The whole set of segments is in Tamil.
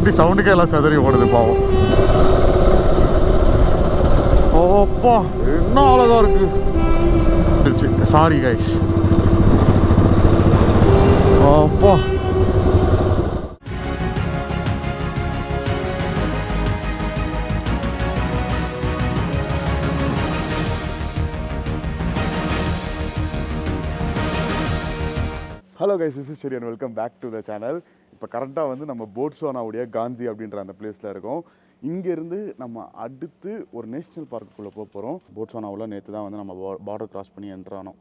வண்டி சவுண்டுக்கே எல்லாம் செதறி ஓடுது பாவம். ஓப்பா என்ன அழகா இருக்கு. Sorry guys. ஓப்பா hello guys, this is Sherry and welcome back to the channel. இப்போ கரெக்டாக வந்து நம்ம போட்ஸ்வானாவுடைய காஞ்சி அப்படின்ற அந்த பிளேஸில் இருக்கோம். இங்கேருந்து நம்ம அடுத்து ஒரு நேஷ்னல் பார்க்குள்ளே போக போகிறோம். போட்ஸ்வானாவில் நேற்று தான் வந்து நம்ம பார்டர் கிராஸ் பண்ணி என்ட்ரு ஆனோம்.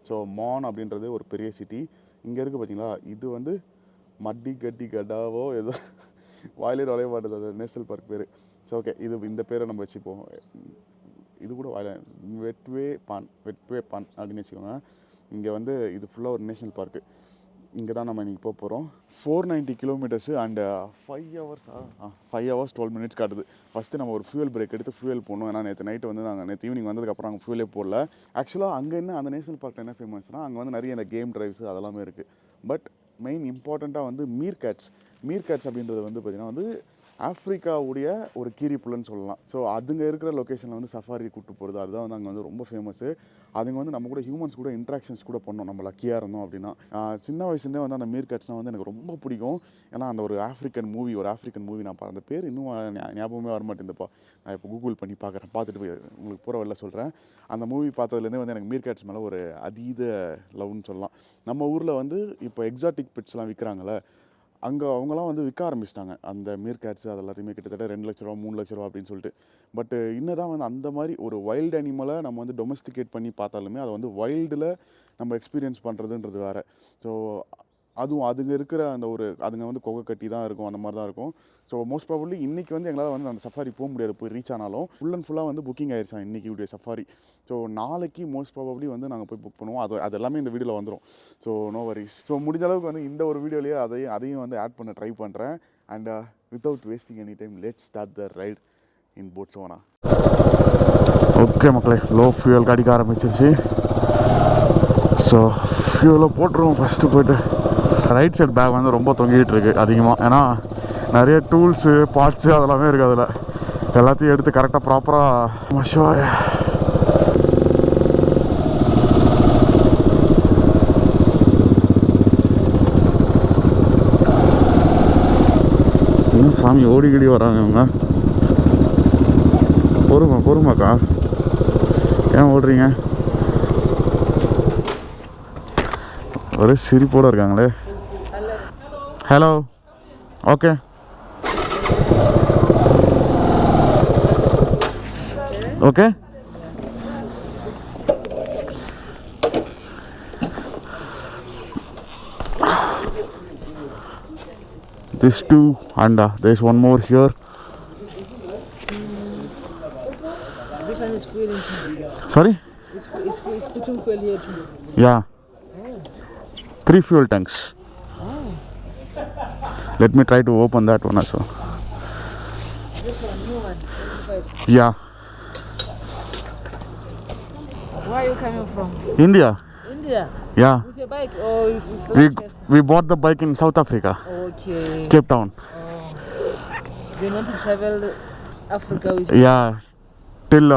ஸோ மான் அப்படின்றது ஒரு பெரிய சிட்டி. இங்கே இருக்குது பார்த்தீங்களா, இது வந்து மட்டி கட்டி கடாவோ ஏதோ வாயிலே வளைய மாட்டேது அது நேஷ்னல் பார்க் பேர். ஸோ ஓகே, இந்த பேரை நம்ம வச்சுப்போம். இது கூட வெட்வே பான் அப்படின்னு வச்சுக்கோங்க. இங்கே வந்து இது ஃபுல்லாக ஒரு நேஷ்னல் பார்க்கு. இங்கே தான் நம்ம இன்றைக்கி போக போகிறோம். 490 கிலோமீட்டர்ஸு அண்ட் 5 ஹவர்ஸ் 12 மினிட்ஸ் காட்டுது. ஃபஸ்ட்டு நம்ம ஒரு ஃபியூல் பிரேக் எடுத்து ஃபியூல் போடணும். ஏன்னா நேற்று நைட்டு வந்து நாங்கள் நேற்று ஈவினிங் வந்ததுக்கப்புறம் அங்கே ஃபியூலே போடல. ஆக்சுவலாக அங்கே என்ன அந்த நேஷனல் பார்க்கில் என்ன ஃபேமஸ்னால் அங்கே வந்து நிறைய இந்த கேம் ட்ரைவ்ஸ் அதெல்லாமே இருக்குது. பட் மெயின் இம்பார்ட்டண்ட்டாக வந்து மீர் கேட்ஸ் அப்படின்றது வந்து பார்த்திங்கன்னா வந்து ஆஃப்ரிக்காவுடைய ஒரு கீரி புல்லுன்னு சொல்லலாம். ஸோ அதுங்க இருக்கிற லொக்கேஷனில் வந்து சஃபாரி கூப்பிட்டு போகிறது அதுதான் வந்து அங்கே வந்து ரொம்ப ஃபேமஸ்ஸு. அதுங்க வந்து நம்ம கூட ஹியூமன்ஸ் கூட இன்ட்ராக்ஷன்ஸ் கூட பண்ணோம் நம்ம லக்கியாக இருந்தோம் அப்படின்னா. சின்ன வயசுலேருந்தே வந்து அந்த மீர் கேட்ஸ்னால் வந்து எனக்கு ரொம்ப பிடிக்கும். ஏன்னா அந்த ஒரு ஆஃப்ரிக்கன் மூவி நான் அந்த பேர் இன்னும் ஞாபகமே வரமாட்டேங்குதுப்பா. நான் இப்போ கூகுள் பண்ணி பார்த்துட்டு போய் உங்களுக்கு பூரா வெளில சொல்கிறேன். அந்த மூவி பார்த்ததுலேருந்தே வந்து எனக்கு மீர் கேட்ஸ் மேலே ஒரு அதீத லவ்னு சொல்லலாம். நம்ம ஊரில் வந்து இப்போ எக்ஸாட்டிக் பெட்ஸ்லாம் விற்கிறாங்களே, அங்கே அவங்களாம் வந்து விற்க ஆரம்பிச்சிட்டாங்க அந்த மீர் கேட்ஸு. அது எல்லாத்தையுமே கிட்டத்தட்ட 2 லட்ச ரூபா 3 லட்ச ரூபா அப்படின்னு சொல்லிட்டு. பட் இன்னும் தான் வந்து அந்த மாதிரி ஒரு வைல்டு அனிமலை நம்ம வந்து டொமஸ்டிகேட் பண்ணி பார்த்தாலுமே அதை வந்து வைல்டில் நம்ம எக்ஸ்பீரியன்ஸ் பண்ணுறதுன்றது வேறு. ஸோ அதுவும் அதுங்க இருக்கிற அந்த ஒரு அதுங்க வந்து கொகை கட்டி தான் இருக்கும், அந்த மாதிரி தான் இருக்கும். ஸோ மோஸ்ட் ப்ராபப்லி இன்றைக்கி வந்து எங்களால் வந்து அந்த சஃபாரி போக முடியாது. போய் ரீச் ஆனாலும் ஃபுல் அண்ட் ஃபுல்லாக வந்து புக்கிங் ஆயிடுச்சான் இன்றைக்கி உடைய சஃபாரி. ஸோ நாளைக்கு மோஸ்ட் ப்ராபப்லி வந்து நாங்கள் போய் புக் பண்ணுவோம். அது எல்லாமே இந்த வீடியோவில் வந்துடும். So no worries. ஸோ முடிஞ்ச அளவுக்கு வந்து இந்த ஒரு வீடியோலேயே அதையும் வந்து ஆட் பண்ண ட்ரை பண்ணுறேன். And without wasting any time let's start the right in Botswana. Okay மக்களே, லோ ஃபியூல் அடிக்க ஆரம்பிச்சிருச்சு. ஸோ ஃபியூலை போட்டுருவோம். ஃபஸ்ட்டு போய்ட்டு ரைட் சைட் பேக் வந்து ரொம்ப தொங்கிட்டு இருக்கு அதிகமாக. ஏன்னா நிறைய டூல்ஸு பார்ட்ஸு அதெல்லாமே இருக்குது. அதில் எல்லாத்தையும் எடுத்து கரெக்டாக ப்ராப்பராக மஷுவாய இன்னும் சாமி ஓடிக்கிடி வராங்க இவங்க. பொறுமாக்கா, ஏன் ஓடுறீங்க? ஒரே சிரிப்போடு இருக்காங்களே. Hello, okay. Okay, this two and there's one more here. This one is fuel. Sorry? It's putting fuel here too. Yeah. 3 fuel tanks. Let me try to open that one also. This one, new one. 25. Yeah. Where are you coming from? India. India? Yeah. With your bike or with We bought the bike in South Africa. Okay. Cape Town. They want to travel Africa with Yeah. Till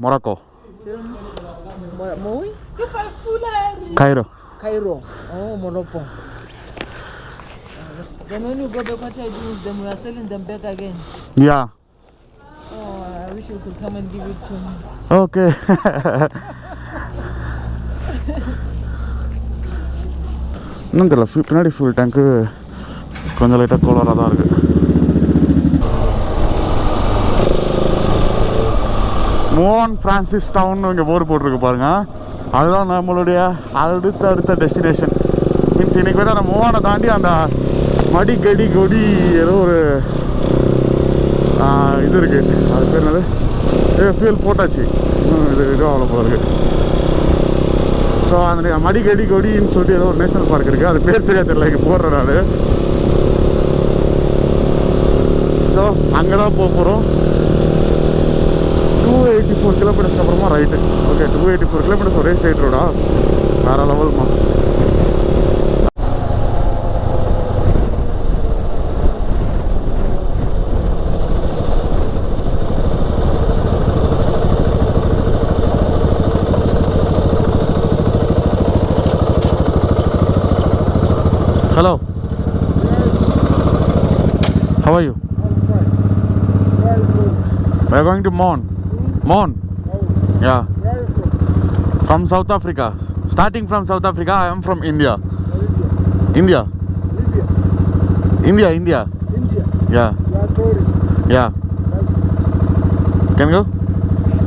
Morocco. Till Moi? Cairo. Cairo. Oh, Morocco. Then when you go back, what I do with them? We are selling them back again. Yeah. Oh, I wish you could come and give it to me. Okay. இன்னும் தெரியல, பின்னாடி ஃபியூல் டேங்க்கு கொஞ்சம் லைட்டாக கோலராக தான் இருக்குது. மோன் ஃப்ரான்சிஸ் டவுன் இங்கே போர்டு போட்டிருக்கு பாருங்கள். அதுதான் நம்மளுடைய அடுத்த டெஸ்டினேஷன். மீன்ஸ் இன்றைக்கி வந்து அந்த மோனை தாண்டி அந்த மடி கடி கொடி ஏதோ ஒரு இது இருக்குது. அது பேர் என்னது? ஃபியூல் போட்டாச்சு. இது அவ்வளோ போல இருக்குது. ஸோ அந்த மடிக்கடி கொடின்னு சொல்லிட்டு ஏதோ ஒரு நேஷ்னல் பார்க் இருக்குது. அது பேர் சரியாக தெரியல, இங்கே போடுறேன் நான். ஸோ அங்கே தான் போக போகிறோம். 284 கிலோமீட்டர்ஸ்க்கு அப்புறமா ரைட்டு. ஓகே, 284 கிலோமீட்டர்ஸ் ஒரே ஸ்ட்ரைட் ரோடா, வேறு லெவல்மா. Hello. How are you? We are going to Mon. Yeah. From South Africa. Starting from South Africa, I am from India. India. India. India. Yeah. You are touring. Yeah. That's good. Can you go?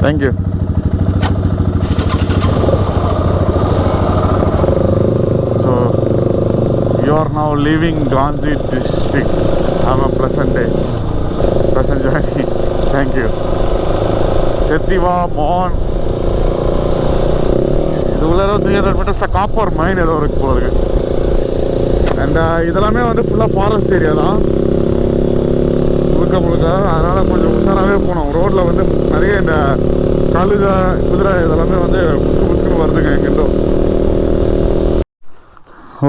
Thank you. So, you are now leaving Ganzi district. Have a pleasant day. Pleasant journey. Thank you. Setiva, Mon. இது உள்ள 300 meters காப்பர் மைன் ஏதோ இருக்கு போல இருக்கு. அண்ட் இதெல்லாமே வந்து ஃபுல்லாக ஃபாரஸ்ட் ஏரியா தான் முழுக்க. அதனால் கொஞ்சம் உஷாராகவே போனோம். ரோட்டில் வந்து நிறைய இந்த கழுதை குதிரை இதெல்லாமே வந்து புசுக்குன்னு வருதுங்க எங்கிட்டோ.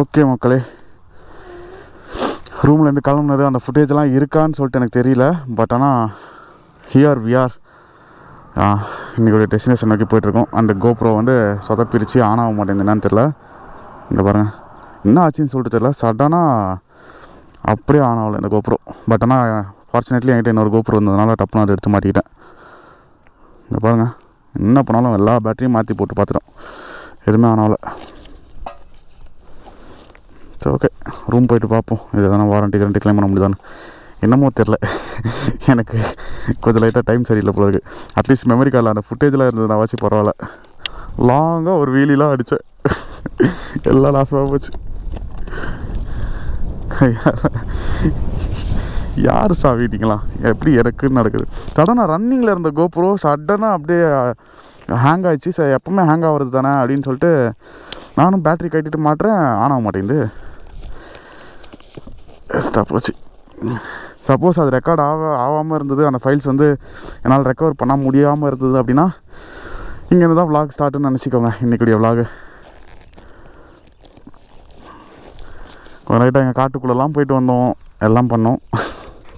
ஓகே மக்களே, ரூம்லேருந்து கிளம்புனது அந்த ஃபுட்டேஜெலாம் இருக்கான்னு சொல்லிட்டு எனக்கு தெரியல. பட் ஆனால் ஹியர் வி ஆர் இன்றைக்கி டெஸ்டினேஷன் நோக்கி போயிட்டுருக்கோம். அந்த கோப்ரோ வந்து சொதப்பிரிச்சு ஆன் ஆக மாட்டேங்குது, என்னன்னு தெரில. இங்கே பாருங்கள், என்ன ஆச்சுன்னு சொல்லிட்டு தெரில. சடனாக அப்படியே ஆன் ஆகலை இந்த கோப்ரோ. பட் ஆனால் ஃபார்ச்சுனேட்லி என்கிட்ட இன்னொரு கோப்ரோ இருந்ததுனால டப்புன்னு அதை எடுத்து மாட்டிக்கிட்டேன். இங்கே பாருங்கள், என்ன பண்ணாலும் எல்லா பேட்டரியும் மாற்றி போட்டு பார்த்துட்டோம், எதுவுமே ஆன் ஆகலை. சரி, ஓகே, ரூம் போயிட்டு பார்ப்போம். இது எதனா வாரண்ட்டி கிளைம் பண்ண முடியுதான்னு. என்னமோ தெரில, எனக்கு கொஞ்சம் லைட்டாக டைம் சரியில்லை போல இருக்குது. அட்லீஸ்ட் மெமரி கார்டில் அந்த ஃபுட்டேஜெலாம் இருந்தது நான் வச்சு பரவாயில்ல. லாங்காக ஒரு வீலிலாம் அடித்தேன், எல்லாம் லாஸாக போச்சு. யார் சாவிட்டீங்களா? எப்படி எனக்குன்னு நடக்குது. சடனாக ரன்னிங்கில் இருந்த கோப்ரோ சடனாக அப்படியே ஹேங் ஆகிடுச்சு. சார் எப்போவுமே ஹேங் ஆகிறது தானே அப்படின்னு சொல்லிட்டு நானும் பேட்ரி கட்டிட்டு மாட்டுறேன், ஆன் ஆக மாட்டேங்குது. வேஸ்ட்டாக போச்சு. சப்போஸ் அது ரெக்கார்ட் ஆகாமல் இருந்தது, அந்த ஃபைல்ஸ் வந்து என்னால் ரெக்கவர் பண்ண முடியாமல் இருந்தது அப்படின்னா இங்கேருந்து தான் விலாக் ஸ்டார்ட்டுன்னு நினச்சிக்கோங்க. இன்றைக்குடைய விலாகு ஒரு ரைட்டாக எங்கள் காட்டுக்குள்ளெல்லாம் போயிட்டு வந்தோம், எல்லாம் பண்ணோம்.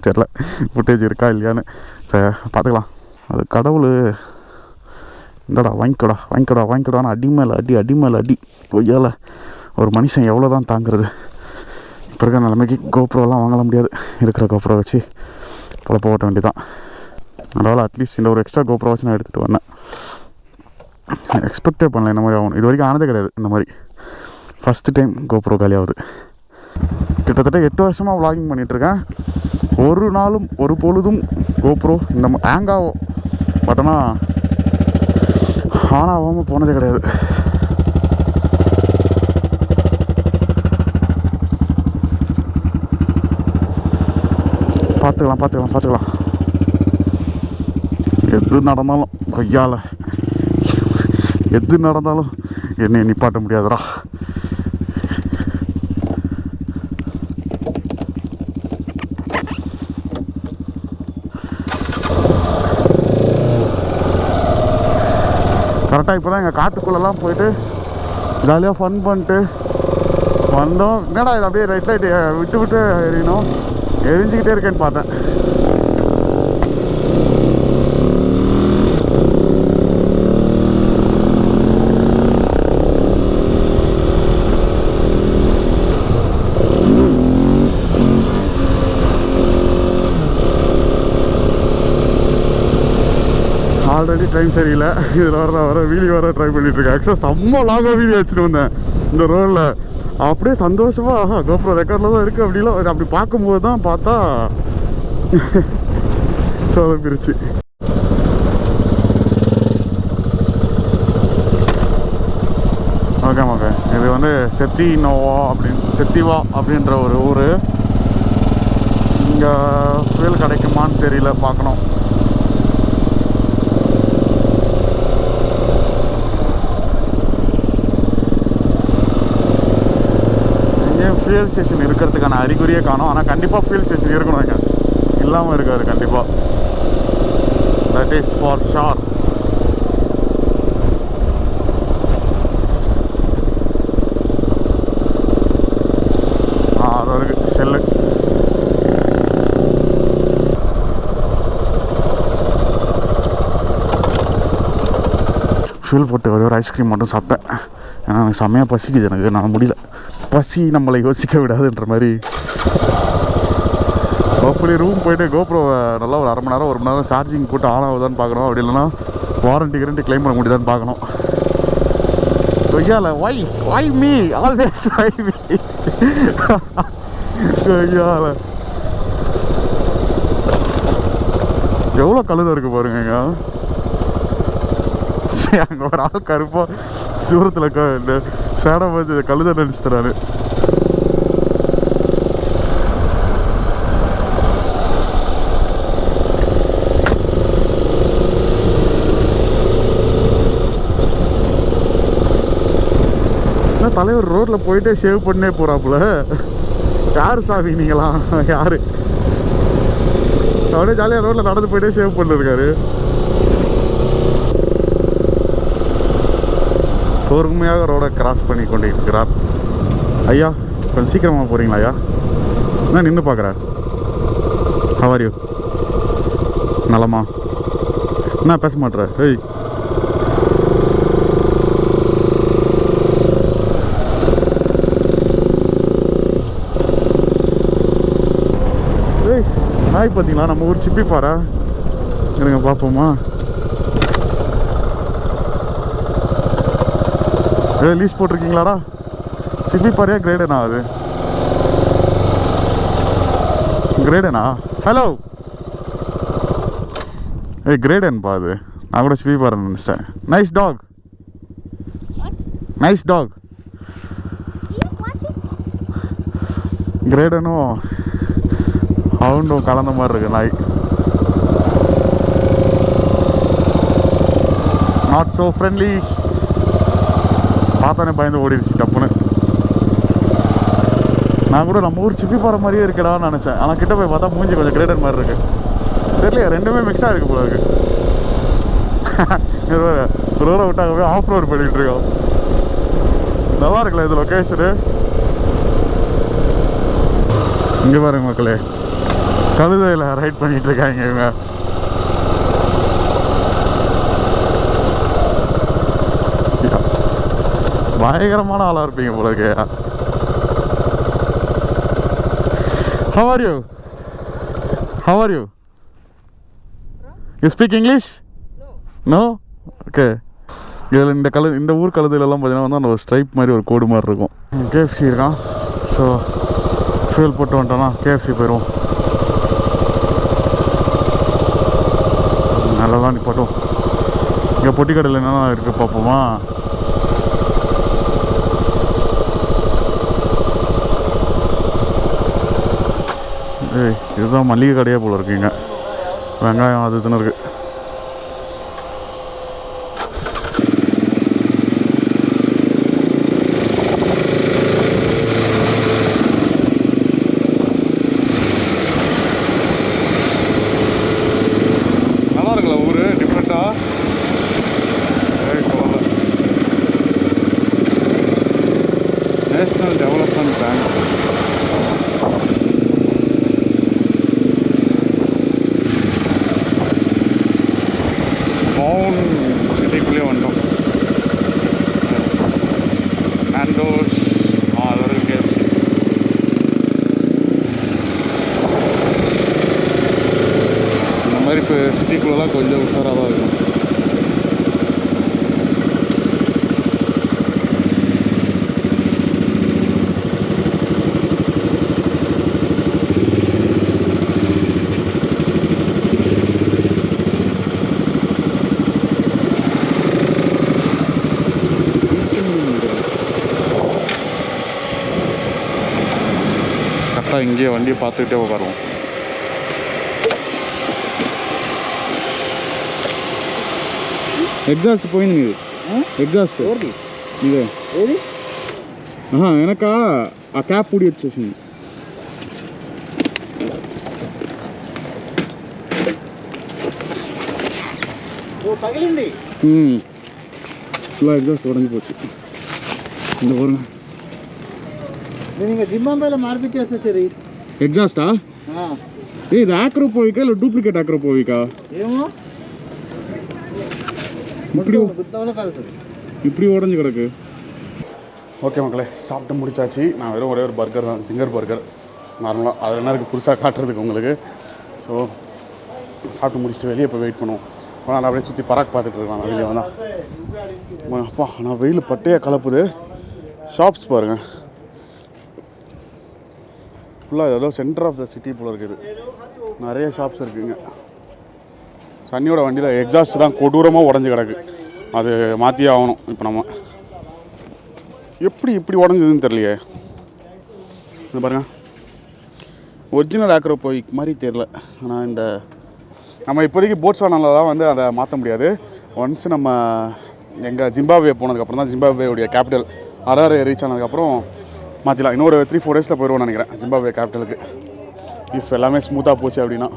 தெரில ஃபுட்டேஜ் இருக்கா இல்லையான்னு. சரி, பார்த்துக்கலாம். அது கடவுள் இந்தடா வாங்கிக்கோடான்னு அடி மேலே அடி பொய்யால் ஒரு மனுஷன் எவ்வளோ தான் தாங்கிறது. இப்போ இருக்கிற நிலைமைக்கு கோப்ரோலாம் வாங்கல முடியாது. இருக்கிற கோப்ரோ வச்சு பொழப்ப ஓட்ட வேண்டியதான். அதனால் அட்லீஸ்ட் இந்த ஒரு எக்ஸ்ட்ரா கோப்ரோ வச்சு நான் எடுத்துகிட்டு வந்தேன். எக்ஸ்பெக்டே பண்ணல இந்த மாதிரி ஆகணும். இது வரைக்கும் ஆனதே கிடையாது இந்த மாதிரி. ஃபஸ்ட்டு டைம் கோப்ரோ காலியாகுது. கிட்டத்தட்ட 8 வருஷமாக விளாகிங் பண்ணிகிட்ருக்கேன். ஒரு நாளும் ஒரு பொழுதும் கோப்ரோ இந்த ஹேங் ஆகும். பட் ஆனால் ஆன் ஆகாமல் போனதே கிடையாது. பார்த்துக்கலாம். எது நடந்தாலும் கொய்யால எது நடந்தாலும் என்னை நிப்பாட்ட முடியாதுடா. கரெக்டாக இப்போ தான் எங்கள் காட்டுக்குள்ளெல்லாம் போயிட்டு ஜாலியாக ஃபன் பண்ணிட்டு வந்தோம். என்னடா இது அப்படியே ரைட் லைட் விட்டு எரியணும், எரிஞ்சிக்கிட்டே இருக்கேன்னு பார்த்தேன். ஆல்ரெடி டைம் சரியில்லை. இதில் வர வீடியோ வர ட்ரை பண்ணிகிட்ருக்கேன். ஆக்சுவலாக செம்ம லாங்காக வீடியோ வச்சுட்டு வந்தேன் இந்த ரோடில். அப்படியே சந்தோஷமாக கோப்ரோ ரெக்கார்டில் தான் இருக்குது. அப்படிலாம் அப்படி பார்க்கும்போது தான் பார்த்தா சொதப்பிருச்சு. ஓகே, இது வந்து செத்திவா அப்படின்ற ஒரு ஊர். இங்கே ஃபியூல் கிடைக்குமான்னு தெரியல, பார்க்கணும். ஃபியூல் ஸ்டேஷன் இருக்கிறதுக்கான அறிகுறியே காணும். ஆனால் கண்டிப்பாக ஃபியூல் ஸ்டேஷன் இருக்கணும் இங்கே, இல்லாமல் இருக்காது கண்டிப்பாக. That is for sure. அது இருக்குது செல்லு. ஃபியூல் போட்டு ஒரே ஒரு ஐஸ்கிரீம் மட்டும் சாப்பிட்டேன். ஏன்னா எனக்கு செம்மையாக பசிக்குது, எனக்கு நான் முடியல. பசி நம்மளை யோசிக்க விடாதுன்ற மாதிரி. ஹோப்ஃபுல்லி ரூம் போயிட்டு கோப்ரோவை நல்லா ஒரு 1/2 மணி நேரம் 1 மணி நேரம் சார்ஜிங் போட்டு ஆன் ஆகுதான்னு பார்க்கணும். அப்படி இல்லைன்னா வாரண்டி கிளெயிம் பண்ண முடியுதான்னு பார்க்கணும். கொய்யால why me always why me கொய்யால எவ்வளோ கழுதை இருக்குது பாருங்க. அங்கே ஒரு ஆள் கருப்பாக தூரத்தில் சேடம் வச்சு கழுதை நினச்சி தராரு. தலைவர் ரோட்டில் போயிட்டே சேவ் பண்ணே போகிறாப்புல. யார் சாமி நீங்களாம்? யார் அப்படியே ஜாலியாக ரோட்டில் நடந்து போயிட்டே சேவ் பண்ணிருக்காரு. பொறுமையாக ரோடை கிராஸ் பண்ணி கொண்டு இருக்கிறார். ஐயா கொஞ்சம் சீக்கிரமாக போகிறீங்களா ஐயா? என்ன நின்று பார்க்குறேன். How are you? நலமா? என்ன பேச மாட்டேற? ஏய் ஹாய், பார்த்தீங்களா நம்ம ஊர் சிப்பி பாறை. இருங்க பார்ப்போமா. லீஸ் போட்டிருக்கீங்களாடா? சிப்பி பாறையா கிரேடனா? அது கிரேடனா? ஹலோ கிரேடன்பா அது. நான் கூட சிப்பி பாறை நினச்சிட்டேன். Nice dog, nice dog. கிரேடனும் ஹவுண்டும் கலந்த மாதிரி இருக்கு நாய். Not so friendly. பார்த்தானே பயந்து ஓடிடுச்சு டப்புன்னு. நான் கூட நம்ம ஊர் சிப்பி பாறை மாதிரியே இருக்கடான்னு நினச்சேன். ஆனால் கிட்ட போய் பார்த்தா மூஞ்சி கொஞ்சம் கிரேடர் மாதிரி இருக்கு. தெரியலையா, ரெண்டுமே மிக்ஸாக இருக்கு போல இருக்கு. ரோடை விட்டு அங்கே போய் ஆஃப் ரோடு பண்ணிகிட்டு இருக்கோம். நல்லா இருக்குல்ல இது லொக்கேஷனு. இங்கே பாருங்க மக்களே, கழுதையில் ரைட் பண்ணிகிட்டு இருக்காங்க இவங்க. பயங்கரமான ஆளாக இருப்பீங்க போல இருக்கு. How are you? How are you? You speak English? No. Okay. இதில் இந்த ஊர் கழுதையிலலாம் பார்த்தீங்கன்னா வந்து அந்த ஒரு ஸ்ட்ரைப் மாதிரி ஒரு கோடு மாதிரி இருக்கும். KFC இருக்கான். ஸோ ஃபியூல் போட்டு வந்துட்டோன்னா KFC போயிடுவோம். நல்லா தான் நிப்பாட்டும். இங்கே பொட்டி கடையில் என்னென்ன இருக்குது பார்ப்போமா. இதுதான் மளிகை கடையாக போல் இருக்குங்க. வெங்காயம் அது இதுன்னு இருக்குது. நல்லா இருக்குல்ல ஊர், டிஃப்ரெண்ட்டாக. National development bank. சிட்டிக்குள்ளே வந்துட்டோம். நாண்டோஸ் அதோட KFC. இந்த மாதிரி இப்போ சிட்டிக்குள்ளெல்லாம் கொஞ்சம் உஷாராக தான் இருக்கும். இங்கேயே வண்டியை பார்த்துக்கிட்டே உட்காருவோம். எக்ஸாஸ்ட் போயின்னு ఎగ్జాస్ట్ ఇదే ఏది వెనక ఆ క్యాప్ పూడి వచ్చేసింది. పగిలింది ఇలా ఎగ్జాస్ట్ ఉడంగి పోச்சு. இந்த பாருங்க நீங்க ஜிம்பாம்பேல மார்பிச்சேச சரி ఎగ్జాస్టా ఇది ఆక్రో పోయికా ಇಲ್ಲ డూప్లికేట్ ఆక్రో పోయికా ఏమో இப்படி குத்தவல காது இப்படி உடைஞ்சு கிடக்கு. ஓகே மக்களே, சாப்பிட்டு முடிச்சாச்சு. நான் வெறும் ஒரே ஒரு பர்கர் தான், சிங்கர் பர்கர் நார்மலாக. அதில் என்ன இருக்குது புதுசாக காட்டுறதுக்கு உங்களுக்கு. ஸோ சாப்பிட்டு முடிச்சுட்டு வெளியே போய் வெயிட் பண்ணுவோம். ஆனால் நான் அப்படியே சுற்றி பராக் பார்த்துட்டு இருக்கலாம் நான் வெளியே வந்தால். அப்பா நான் வெயில் பட்டையாக கலப்புது. ஷாப்ஸ் பாருங்கள், ஃபுல்லாக ஏதோ சென்டர் ஆஃப் த சிட்டி போல் இருக்குது. நிறைய ஷாப்ஸ் இருக்குங்க. சன்னியோட வண்டியில் எக்ஸாஸ்ட் தான் கொடூரமாக உடஞ்சி கிடக்கு. அது மாற்றியே ஆகணும். இப்போ நம்ம எப்படி இப்படி உடஞ்சதுன்னு தெரியலையே. இது பாருங்கள், ஒரிஜினல் ஆக்ரோ போய் மாதிரி தெரில. ஆனால் இந்த நம்ம இப்போதைக்கு போட்ஸ்வானால தான் வந்து அதை மாற்ற முடியாது. ஒன்ஸ் நம்ம எங்கள் ஜிம்பாப்வே போனதுக்கப்புறம் தான், ஜிம்பாப்வேவுடைய கேபிட்டல் ஹராரே ரீச் ஆனதுக்கப்புறம் மாற்றிடலாம். இன்னொரு 3-4 டேஸில் போயிடுவோம்னு நினைக்கிறேன் ஜிம்பாப்வே கேபிட்டலுக்கு, இஃப் எல்லாமே ஸ்மூத்தாக போச்சு அப்படின்னா.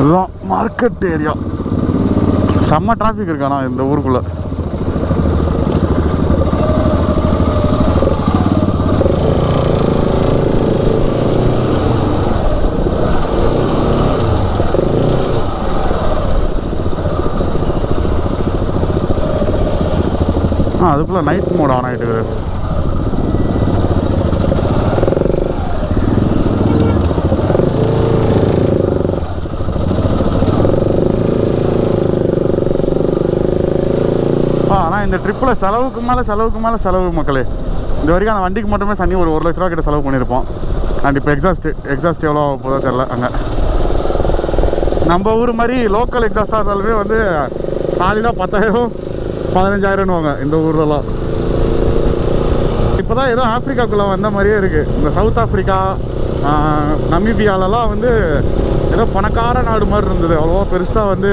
இதுதான் மார்க்கெட் ஏரியா. செம்ம டிராஃபிக் இருக்காண்ணா இந்த ஊருக்குள்ளே. அதுக்குள்ளே நைட் மோட் ஆன் ஆகிட்டு இருக்குது. ஆனால் இந்த ட்ரிப்பில் செலவுக்கு மேலே செலவு மக்களே. இது வரைக்கும் அந்த வண்டிக்கு மட்டுமே சன்னி ஒரு 1 லட்ச ரூபா கிட்ட செலவு பண்ணியிருப்போம். அண்ட் இப்போ எக்ஸாஸ்ட் எவ்வளோ போதோ தெரில. அங்கே நம்ம ஊர் மாதிரி லோக்கல் எக்ஸாஸ்டாக இருந்தாலுமே வந்து சாலிடாக 10,000-15,000ன்னுவாங்க இந்த ஊர்லலாம். இப்போ தான் ஏதோ ஆஃப்ரிக்காக்குள்ளே வந்த மாதிரியே இருக்குது. இந்த சவுத் ஆஃப்ரிக்கா, நமீபியாலலாம் வந்து ஏதோ பணக்கார நாடு மாதிரி இருந்தது. அவ்வளோவா பெருசாக வந்து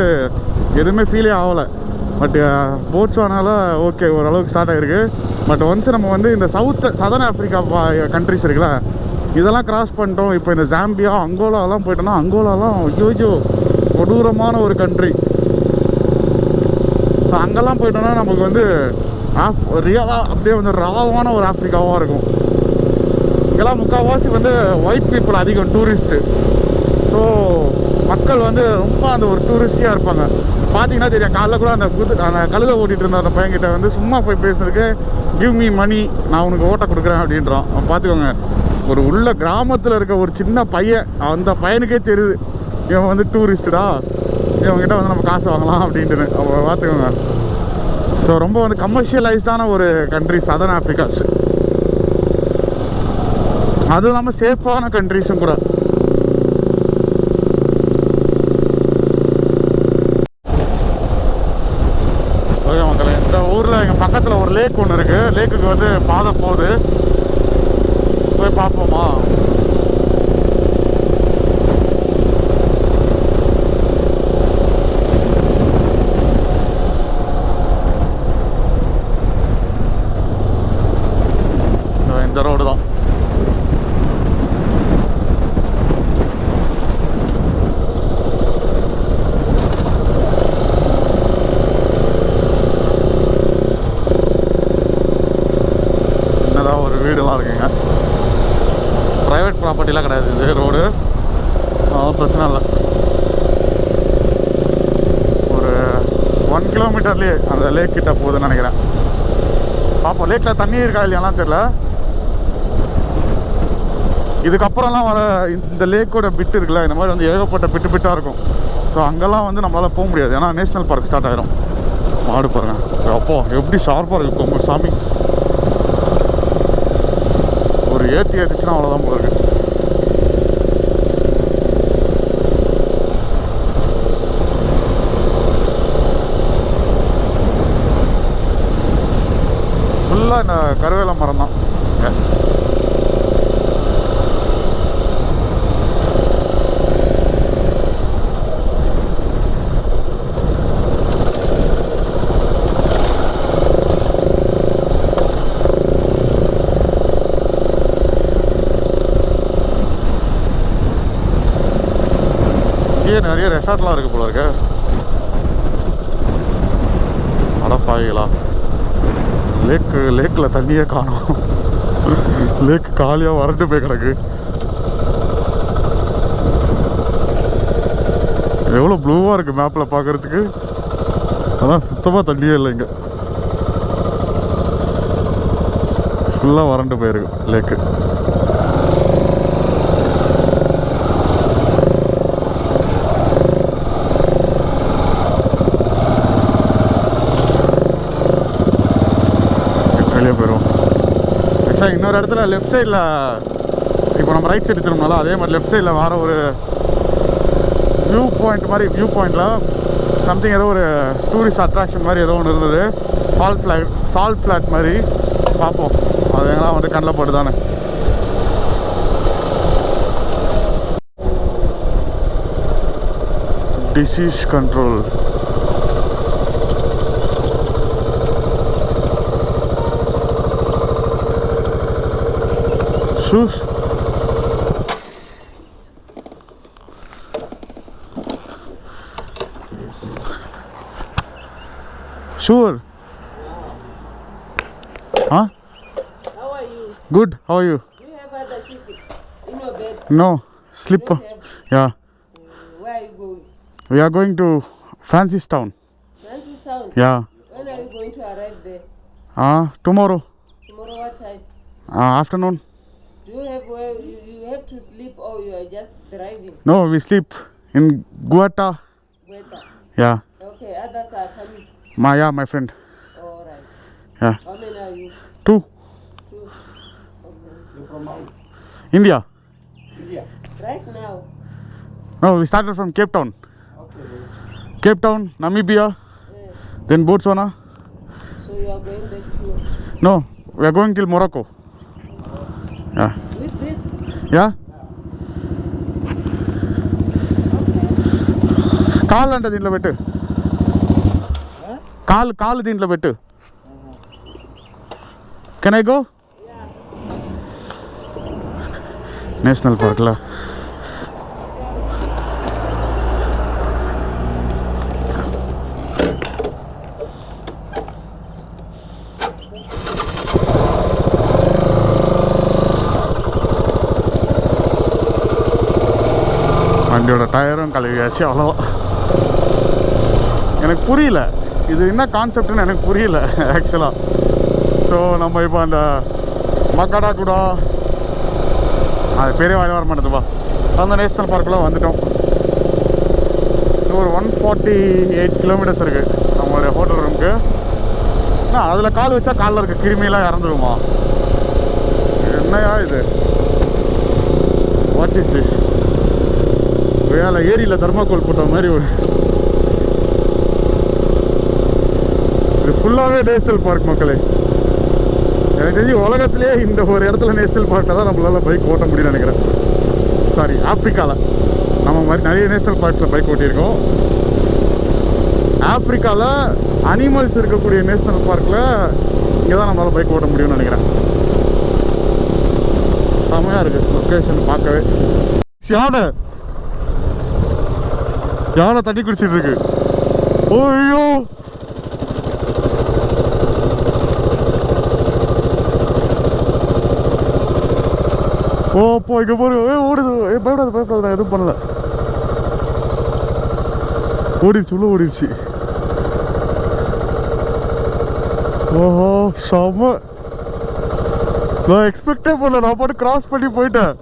எதுவுமே ஃபீலே ஆகலை. பட் போட்ஸ்வானால ஓகே ஓரளவுக்கு ஸ்டார்ட் ஆகிருக்கு. பட் ஒன்ஸ் நம்ம வந்து இந்த சதர்ன் ஆஃப்ரிக்கா கண்ட்ரிஸ் இருக்குல்ல, இதெல்லாம் கிராஸ் பண்ணிட்டோம். இப்போ இந்த ஜாம்பியா, அங்கோலாலாம் போயிட்டோம்னா, அங்கோலாலாம் ஐயோ கொடூரமான ஒரு கண்ட்ரி. ஸோ அங்கெல்லாம் போயிட்டோம்னா நமக்கு வந்து ரியலாக அப்படியே வந்து ராவான ஒரு ஆஃப்ரிக்காவாக இருக்கும். இங்கெல்லாம் முக்கால்வாசி வந்து ஒயிட் பீப்புள் அதிகம், டூரிஸ்ட்டு. ஸோ மக்கள் வந்து ரொம்ப அந்த ஒரு டூரிஸ்டியாக இருப்பாங்க. பார்த்தீங்கன்னா தெரியும், காலைல கூட அந்த கழுதை ஓட்டிகிட்டு இருந்த அந்த பையன்கிட்ட வந்து சும்மா போய் பேசுறதுக்கு கிவ் மீ மணி, நான் உனக்கு ஓட்ட கொடுக்குறேன் அப்படின்றான். பார்த்துக்கோங்க, ஒரு உள்ள கிராமத்தில் இருக்க ஒரு சின்ன பையன், அந்த பையனுக்கே தெரியுது இவன் வந்து டூரிஸ்டா, இவங்ககிட்ட வந்து நம்ம காசு வாங்கலாம் அப்படின்ட்டு. அவங்க பார்த்துக்கோங்க. ஸோ ரொம்ப வந்து கமர்ஷியலைஸ்டான ஒரு கண்ட்ரி சதர்ன் ஆஃப்ரிக்காஸ். அதுவும் இல்லாமல் சேஃபான கண்ட்ரிஸும் கூட. ஓகே மக்களே, இந்த ஊரில் எங்கள் பக்கத்தில் ஒரு லேக் ஒன்று இருக்குது. லேக்குக்கு வந்து பாதை போகுது, போய் பார்ப்போமா? இந்த ரோடு தான். சின்னதாக ஒரு வீடுலாம் இருக்குங்க. ப்ரைவேட் ப்ராப்பர்ட்டிலாம் கிடையாது இது ரோடு. அதுவும் பிரச்சனை இல்லை. ஒரு 1 கிலோமீட்டர்லேயே அந்த லேக் கிட்ட போகுதுன்னு நினைக்கிறேன். பார்ப்போம் லேக்கில் தண்ணி இருக்கா இல்லையாலாம் தெரியல. இதுக்கப்புறம்லாம் வர இந்த லேக்கோட பிட்டு இருக்குல்ல, இந்த மாதிரி வந்து ஏகப்பட்ட பிட்டாக இருக்கும். ஸோ அங்கெல்லாம் வந்து நம்மளால் போக முடியாது, ஏன்னா நேஷ்னல் பார்க் ஸ்டார்ட் ஆகிரும். மாடு பாருங்கள், அப்போ எப்படி ஷார்ப்பாக இருக்கும் சாமி. ஒரு ஏற்றிச்சுன்னா அவ்வளோதான் போல இருக்கு. ஃபுல்லாக இந்த கருவேல மரம் தான். நிறைய ரெசார்ட்லாம் இருக்குது போல இருக்கு. அடப்பாவிகளா, லேக்கில் தண்ணியே காணும். லேக் காலியாக வறண்டு போய் கிடக்கு. எவ்வளோ ப்ளூவாக இருக்குது மேப்பில் பார்க்குறதுக்கு. அதான் சுத்தமாக தண்ணியே இல்லை இங்கே. ஃபுல்லாக வறண்டு போயிருக்கு லேக்கு. வெளியே போயிடும். ஆக்சுவலாக இன்னொரு இடத்துல லெஃப்ட் சைடில் இப்போ நம்ம ரைட் சைடு திரும்பினாலும் அதே மாதிரி லெஃப்ட் சைடில் வர ஒரு வியூ பாயிண்டில் சம்திங் ஏதோ ஒரு டூரிஸ்ட் அட்ராக்ஷன் மாதிரி ஏதோ ஒன்று இருந்தது. சால்ட் ஃப்ளாட் மாதிரி. பார்ப்போம் அது எங்கன்னா வந்து கண்ணில் பட்டு தானே. Disease control. Shoes. Sure. Huh? How are you? Good. How are you? Do you have other shoes in your bed? No. Slipper. Yeah. Where are you going? We are going to Francis Town. Francis Town? Yeah. When are you going to arrive there? Tomorrow. Tomorrow what time? Afternoon. Do you have where you have to sleep or you are just driving? No, we sleep in Guata. Weather. Yeah. Okay, others are coming. My friend. All right. Yeah. How many are you? 2. Two. Okay. You from out? India. India? Right now? No, we started from Cape Town. Okay. Cape Town, Namibia, Yes. then Botswana. So you are going back to No, we are going till Morocco. Yeah. with this? Yeah. Call అంటే దీంట్లో పెట్టు. కాలు దీంట్లో పెట్టు. Can I go? నేషనల్ పార్క్లో வண்டியோட டயரும் கழுவியாச்சு. அவ்வளோதான். எனக்கு புரியல இது என்ன கான்செப்ட்னு எனக்கு புரியல ஆக்சுவலாக. ஸோ நம்ம இப்போ அந்த மக்காடா குடா அது பெரிய வாயில் வர மாட்டேதுப்பா அந்த நேஷ்னல் பார்க்கில் வந்துட்டோம். ஒரு 148 கிலோமீட்டர்ஸ் இருக்குது நம்மளுடைய ஹோட்டல் ரூமுக்கு. அதில் கால் வச்சா காலில் இருக்க கிருமியெல்லாம் இறந்துருமா? என்னையா இது? What is this? வேலை ஏரியில் தர்மாக்கோல் போட்ட மாதிரி ஒரு இது ஃபுல்லாகவே நேஷ்னல் பார்க் மக்களே. எனக்கு தெரிஞ்சு உலகத்திலே இந்த ஒரு இடத்துல நேஷ்னல் பார்க்கில் தான் நம்மளால் பைக் ஓட்ட முடியும்னு நினைக்கிறேன். சாரி, ஆஃப்ரிக்காவில் நம்ம மாதிரி நிறைய நேஷ்னல் பார்க்ஸில் பைக் ஓட்டியிருக்கோம். ஆஃப்ரிக்காவில் அனிமல்ஸ் இருக்கக்கூடிய நேஷ்னல் பார்க்கில் இங்கே தான் நம்மளால் பைக் ஓட்ட முடியும்னு நினைக்கிறேன். செமையாக இருக்குது லொக்கேஷன் பார்க்கவே. யானை தண்ணி குடிச்சிட்டு இருக்கு. ஓய்யோ, ஓப்போ இங்கே போகிற ஓடுது. பயப்படாது நான் எதுவும் பண்ணல. ஓடிடுச்சு, உள்ள ஓடிடுச்சு. ஓஹோ செம்ம. நான் எக்ஸ்பெக்டே பண்ணல. நான் பாட்டு கிராஸ் பண்ணி போயிட்டேன்.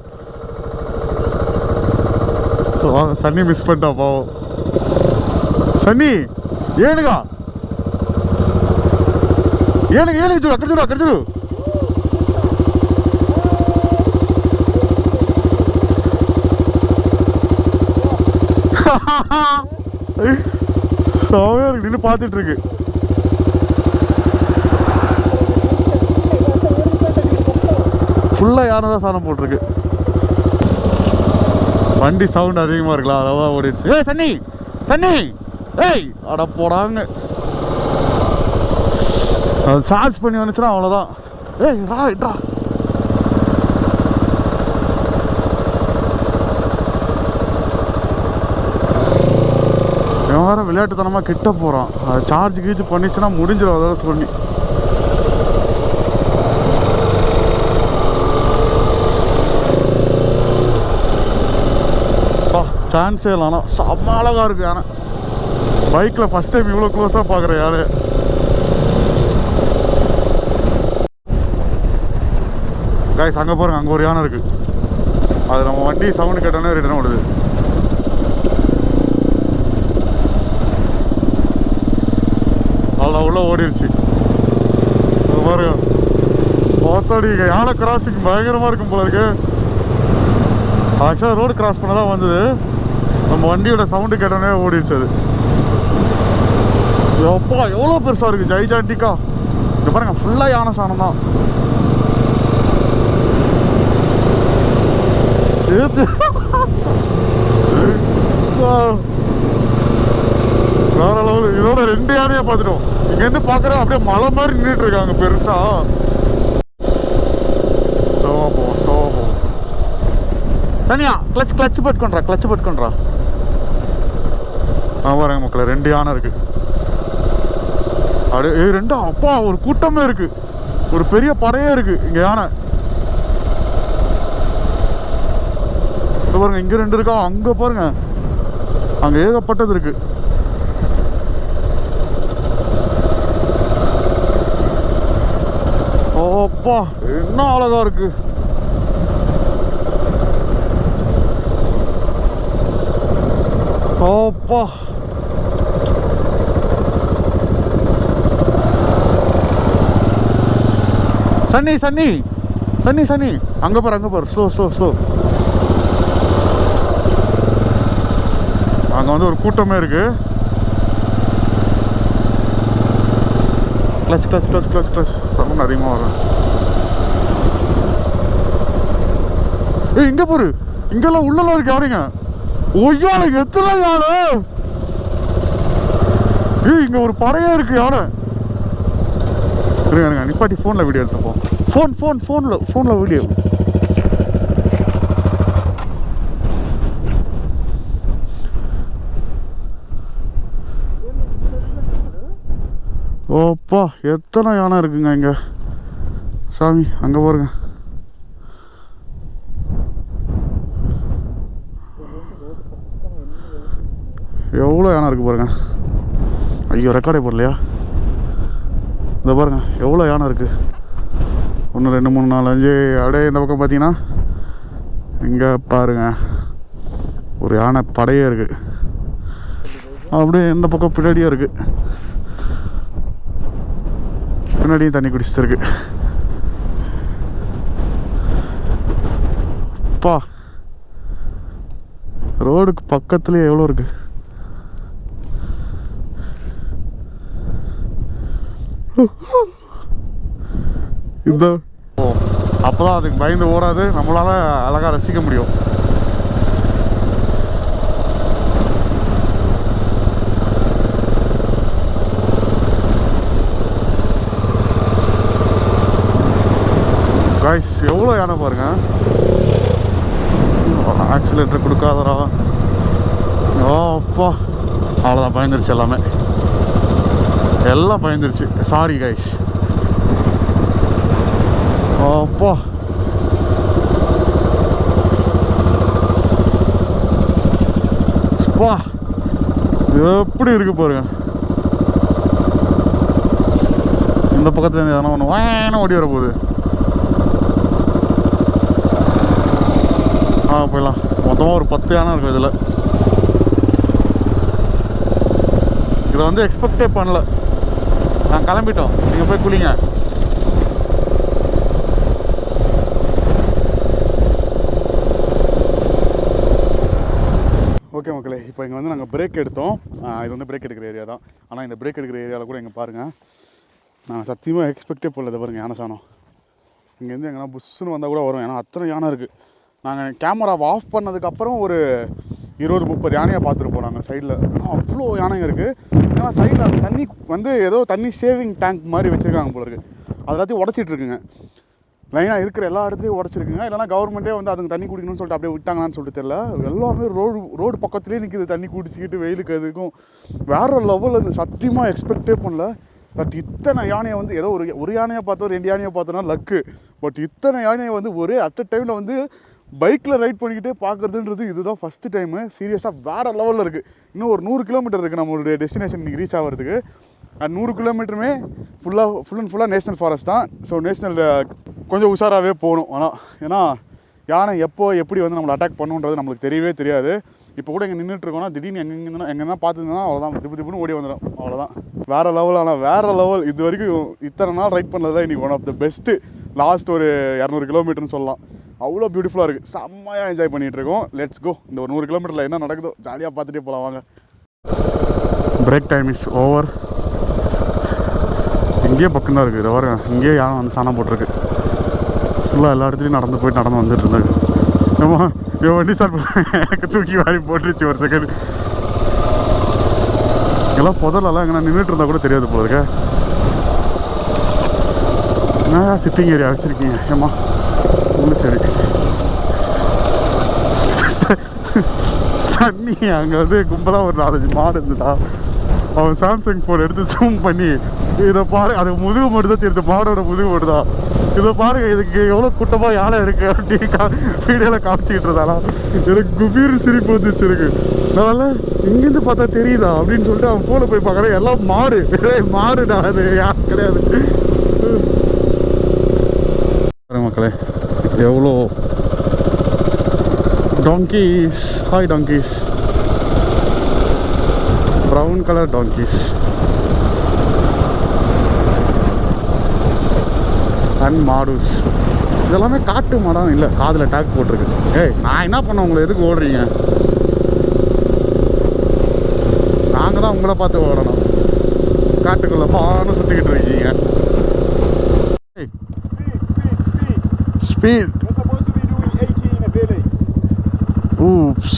சன்னி மிஸ் பண்ணிட்டா பாவம். சன்னி ஏனுங்க చూడు అక్కడ చూడు. செமையா இருக்கு. நின்று பார்த்துட்டு இருக்கு. ஃபுல்லாக யானை தான் சாணம் போட்டிருக்கு. வண்டி சவுண்ட் அதிகமாக இருக்கலாம், அதெல்லாம் ஓடிடுச்சு. ஏய் சன்னி ஏய் அட போடாங்க. அது சார்ஜ் பண்ணி வந்துச்சுன்னா அவ்வளோதான். ஏய் ரா வேற விளையாட்டுத்தனமாக கிட்ட போகிறான். அது சார்ஜ் கீச்சு பண்ணிச்சுன்னா முடிஞ்சிடும். அதோட பண்ணி சான்ஸே இல்லை. ஆனால் செம்ம அழகாக இருக்குது. ஆனால் பைக்கில் ஃபஸ்ட் டைம் இவ்வளோ க்ளோஸாக பார்க்குறேன் யாரு. கைஸ் அங்கே பாருங்க, அங்கே ஒரு யானை இருக்குது. அது நம்ம வண்டி சவுண்டு கேட்டோன்னே ரிட்டர்ன் ஓடுது. அதில் உள்ள ஓடிடுச்சு பாருங்க. பார்த்தாடி யானை கிராசிங் பயங்கரமாக இருக்கும் போல இருக்கு. ஆக்சுவலாக ரோடு கிராஸ் பண்ண தான் வந்தது. நம்ம வண்டியோட சவுண்டு கேட்டோன்னே ஓடிடுச்சு அது. எப்பா எவ்வளோ பெருசாக இருக்குது ஜைஜாண்டிக்கா. இங்கே பாருங்க ஃபுல்லாக யானை சாணம் தான். வேற லெவலு. இதோட 2 யானையை பார்த்துட்டோம். இங்கேருந்து பார்க்குறோம் அப்படியே மலை மாதிரி நின்றுட்டு இருக்காங்க பெருசா. ஸ்லோவாக போவோம், ஸ்லோவாக போவோம். சனியா கிளச் பட்டுக்கொண்டா. பாருங்க மக்களை 2 யானை இருக்கு. அப்படியே 2 அப்பா ஒரு கூட்டமே இருக்கு. ஒரு பெரிய படையே இருக்கு இங்க யானை. பாருங்க இங்க 2 இருக்கா. அங்க பாருங்க, அங்க ஏகப்பட்டது இருக்கு. ஓப்பா என்ன அழகா இருக்கு. ஓப்பா சன்னி அங்க பாரு ஸ்லோ. அங்க வந்து ஒரு கூட்டமே இருக்கு. கிளச் சவுண்ட் அதிகமாக வரும். இங்க பாரு, இங்கெல்லாம் உள்ளலாம் இருக்கு யாருங்க. ஒய்யால எத்தனை யானை. இங்க ஒரு படையா இருக்கு யானை. இருங்க நிப்பாட்டி ஃபோனில் வீடியோ எடுத்துப்போம். ஃபோனில் வீடியோ. ஓப்பா எத்தனை யானை இருக்குங்க இங்க சாமி. அங்க பாருங்க. எவ்வளோ யானை இருக்கு பாருங்க. ஐயோ ரெக்கார்டே போடலையா. இந்த பாருங்க எவ்வளோ யானை இருக்கு. 1 2 3 4 5. அப்படியே இந்த பக்கம் பார்த்தீங்கன்னா இங்கே பாருங்க ஒரு யானை படையே இருக்கு. அப்படியே இந்த பக்கம் பின்னாடியே இருக்கு. பின்னாடியும் தண்ணி குடிச்சிட்டு இருக்கு. பா ரோடுக்கு பக்கத்துலேயே எவ்வளோ இருக்கு. இந்த அப்போதான் அதுக்கு பயந்து ஓடாது. நம்மளால அழகாக ரசிக்க முடியும். கைஸ் எவ்வளோ யானை பாருங்க. ஆக்சிலேட்டர் கொடுக்காதரா. அப்பா அவ்வளோதான், பயந்துருச்சு எல்லாம் பயந்துருச்சு. Sorry guys. அப்பா எப்படி இருக்கு பாருங்க. இந்த பக்கத்துல இருந்து எதனா ஒன்று வேணும் ஓடி வர போகுது. போயிடலாம். மொத்தமாக ஒரு 10 யானை இருக்கும் இதில். இதை வந்து எக்ஸ்பெக்டே பண்ணல. நான் கிளம்பிட்டோம், நீங்கள் போய் குளிங்க. ஓகே மக்களே, இப்போ இங்கே வந்து நாங்கள் பிரேக் எடுத்தோம். இது வந்து பிரேக் எடுக்கிற ஏரியா தான். ஆனால் இந்த பிரேக் எடுக்கிற ஏரியாவில் கூட இங்கே பாருங்கள், நான் சத்தியமாக எக்ஸ்பெக்டே பண்ணல. பாருங்கள் யானை சாணம் இங்கேருந்து எங்கன்னா புஷ்ஷுன்னு வந்தால் கூட வரும். ஏன்னா அத்தனை யானை இருக்குது. நாங்கள் கேமராவை ஆஃப் பண்ணதுக்கப்புறம் ஒரு 20-30 யானையை பார்த்துருப்போம் நாங்கள் சைடில். ஆனால் அவ்வளோ யானைங்க இருக்குது. ஏன்னா சைடில் அந்த தண்ணி வந்து ஏதோ தண்ணி சேவிங் டேங்க் மாதிரி வச்சுருக்காங்க போல இருக்குது. அது எல்லாத்தையும் உடச்சிட்ருக்குங்க. லைனாக இருக்கிற எல்லா இடத்துலையும் உடச்சிருக்குங்க. இல்லைனா கவர்மெண்ட்டே வந்து அதுக்கு தண்ணி குடிக்கணும்னு சொல்லிட்டு அப்படியே விட்டாங்களான்னு சொல்லிட்டு தெரியல. எல்லாமே ரோடு பக்கத்துலேயே நிற்கிது தண்ணி குடிச்சிக்கிட்டு. வெயிலுக்கு அதுக்கும் வேறு லெவலில் சத்தியமாக எக்ஸ்பெக்டே பண்ணல. பட் இத்தனை யானையை வந்து ஏதோ ஒரு யானையை பார்த்தோம், 2 யானையை பார்த்தோன்னா லக்கு. பட் இத்தனை யானையை வந்து ஒரே அட் அ டைமில் வந்து பைக்கில் ரைட் பண்ணிக்கிட்டே பார்க்குறதுன்றது இதுதான் ஃபஸ்ட்டு டைமு. சீரியஸாக வேறு லெவலில் இருக்குது. இன்னும் ஒரு 100 கிலோமீட்டர் இருக்குது நம்மளுடைய டெஸ்டினேஷன் இன்றைக்கி ரீச் ஆகிறதுக்கு. அந்த 100 கிலோமீட்டருமே ஃபுல் அண்ட் ஃபுல்லாக நேஷ்னல் ஃபாரஸ்ட் தான். ஸோ நேஷ்னல் கொஞ்சம் உஷாராகவே போகணும். ஆனால் ஏன்னா யானை எப்போ எப்படி வந்து நம்மளை அட்டாக் பண்ணுன்றது நம்மளுக்கு தெரியவே தெரியாது. இப்போ கூட இங்கே நின்றுட்டுருக்கோன்னா திடீர்னு எங்கேருந்தா பார்த்துருந்தோன்னா அவ்வளோதான், திப்பு ஓடி வந்துடும். அவ்வளோதான். வேறு லெவல். ஆனால் வேறு லெவல். இது வரைக்கும் இத்தனை நாள் ரைட் பண்ணது தான் இன்றைக்கி one of the best. Last ஒரு 200 கிலோமீட்டர்னு சொல்லலாம். அவ்வளோ பியூட்டிஃபுல்லாக இருக்குது. செம்மையாக என்ஜாய் பண்ணிகிட்ருக்கோம். Let's go. இந்த ஒரு 100 கிலோமீட்டரில் என்ன நடக்குதோ ஜாலியாக பார்த்துட்டே போகலாம் வாங்க. Break time is over. இங்கேயே பக்கம் தான் இருக்குது. வர இங்கேயே யாரும் வந்து சாணம் போட்டிருக்கு. ஃபுல்லாக எல்லா இடத்துலையும் நடந்து வந்துட்டு இருந்தாங்க. ஏமா இவன் வண்டி ஸ்டார்ட் பண்ண எனக்கு தூக்கி வாரி போட்டுருச்சு ஒரு செகண்ட். எல்லாம் புதலெல்லாம் எங்கன்னா நின்றுட்டு இருந்தால் கூட தெரியாது போல இருக்க. என்ன சிட்டிங் ஏரியா வச்சுருக்கீங்க? ஏமா ஒன்றும் சரி. சன்னி அங்கே வந்து கும்பலாக ஒரு 4-5 மாடு இருந்துட்டா. அவன் சாம்சங் ஃபோன் எடுத்து ஜூம் பண்ணி இதை பாரு, அது முதுகு மட்டும் தான் தெரியுது, மாடோட முதுகு மட்டும் தான். இதை பாருங்க, இதுக்கு எவ்வளோ கூட்டமாக யானை இருக்குது அப்படின்னு வீடியோவில் காமிச்சிக்கிட்டு இருந்தாலும் எனக்கு குபீர் சிரிப்பு வந்துச்சு இருக்கு. அதனால இங்கேருந்து பார்த்தா தெரியுதா அப்படின்னு சொல்லிட்டு அவன் ஃபோனை போய் பார்க்குறேன். எல்லாம் மாடு மாடுடா, அது யாரும் கிடையாது. மக்களே எவ்வளோ donkeys. Hi donkeys. Brown color donkeys. And மாடுஸ். இதெல்லாமே காட்டு மாடான்னு இல்லை, காதில் டேக் போட்டிருக்கு. ஏய் நான் என்ன பண்ண, உங்களை எதுக்கு ஓடுறீங்க? நாங்கள் தான் உங்களை பார்த்து ஓடணும். காட்டுக்குள்ளே பான்னு சுற்றிக்கிட்டு இருக்கீங்க. Speed. You're supposed to be doing 80 in a village. Oops.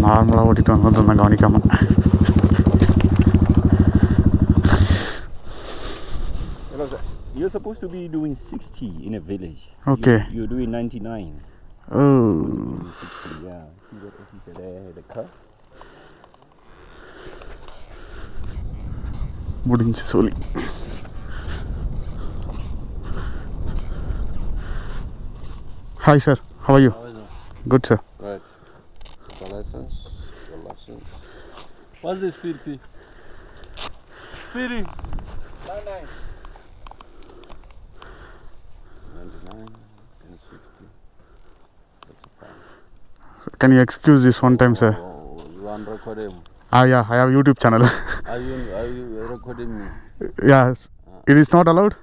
நார்மலாக ஓட்டிட்டு வந்து கவனிக்காம. You're supposed to be doing 60 in a village. Okay. You're doing 99. Oh. 60, yeah. See what he said there, the cut? முடிஞ்சு சொல்லி. Hi sir, how are you? Good sir. Right. Your license. What's the speed, P? Speedy. 99 and 60. That's fine. Can you excuse this one time sir? Oh, you are recording. Yeah, I have YouTube channel. Are you recording me? Yes. It is not allowed?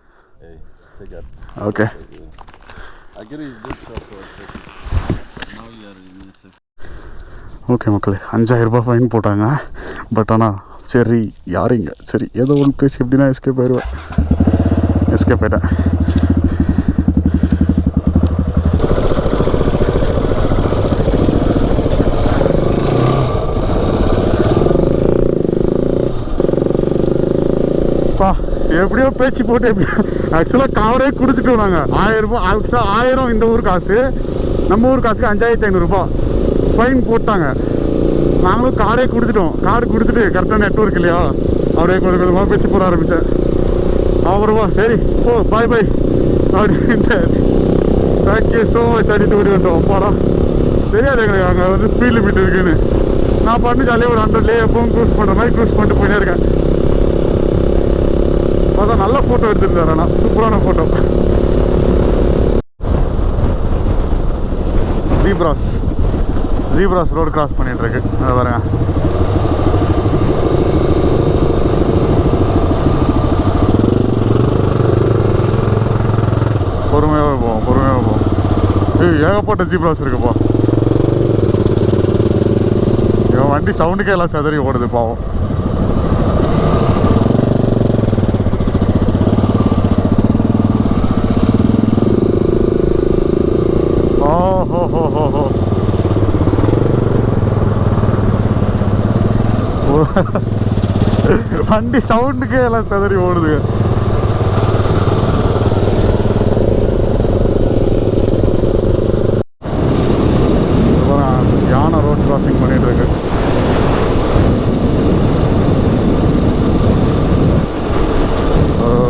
Hey, take that. Okay. I get it this shop for a second. Now you are in a second. Okay மக்களே, 5000 ரூபாய் ஃபைன் போட்டாங்க. பட் ஆனால் சரி யாருங்க சரி ஏதோ ஒன்று பேசி எப்படின்னா எஸ்கேப் ஆயிடுவேன். எஸ்கேப் ஆயிட்டேன். எப்படியோ பேச்சு போட்டு எப்படியோ ஆக்சுவலாக காரே கொடுத்துட்டோம் நாங்கள். 1000 ரூபாய். ஆக்சுவலாக 1000 இந்த ஊர் காசு, நம்ம ஊர் காசுக்கு 5500 ரூபாய் ஃபைன் போட்டாங்க. நாங்களும் கார்டே கொடுத்துட்டோம். கார்டு கொடுத்துட்டு கரெக்டாக நெட்வொர்க் இல்லையா, அப்படியே கொஞ்சம் கொஞ்சமாக பேச்சு போட ஆரம்பித்தேன். அப்புறமா சரி ஓ பாய் பாய் அப்படின்ட்டு தேங்க்யூ ஸோ மச் அடிட்டு ஓடி வந்தோம். அப்பாடா தெரியாது எங்களுக்கு அங்கே வந்து ஸ்பீட் லிமிட் இருக்குன்னு. நான் பண்ணி ஜாலியாக ஒரு 100லேயே எப்பவும் க்ரூஸ் பண்ணுற மாதிரி க்ரூஸ் பண்ணிட்டு போயினே இருக்கேன். அதான் நல்ல ஃபோட்டோ எடுத்துருந்தார். ஆனால் சூப்பரான ஃபோட்டோ. ஜீப்ராஸ் ரோடு கிராஸ் பண்ணிகிட்ருக்கு. அதை பாருங்க. பொறுமையாகவே போவோம். ஏகப்பட்ட ஜீப்ராஸ் இருக்குப்பா. இவன் வண்டி சவுண்டுக்கே எல்லாம் செதறி ஓடுது பாவம். வண்டி சவுண்டுக்கே எல்லாம் செதறி ஓடுது. யானை ரோட் கிராசிங் பண்ணிட்டு இருக்கு.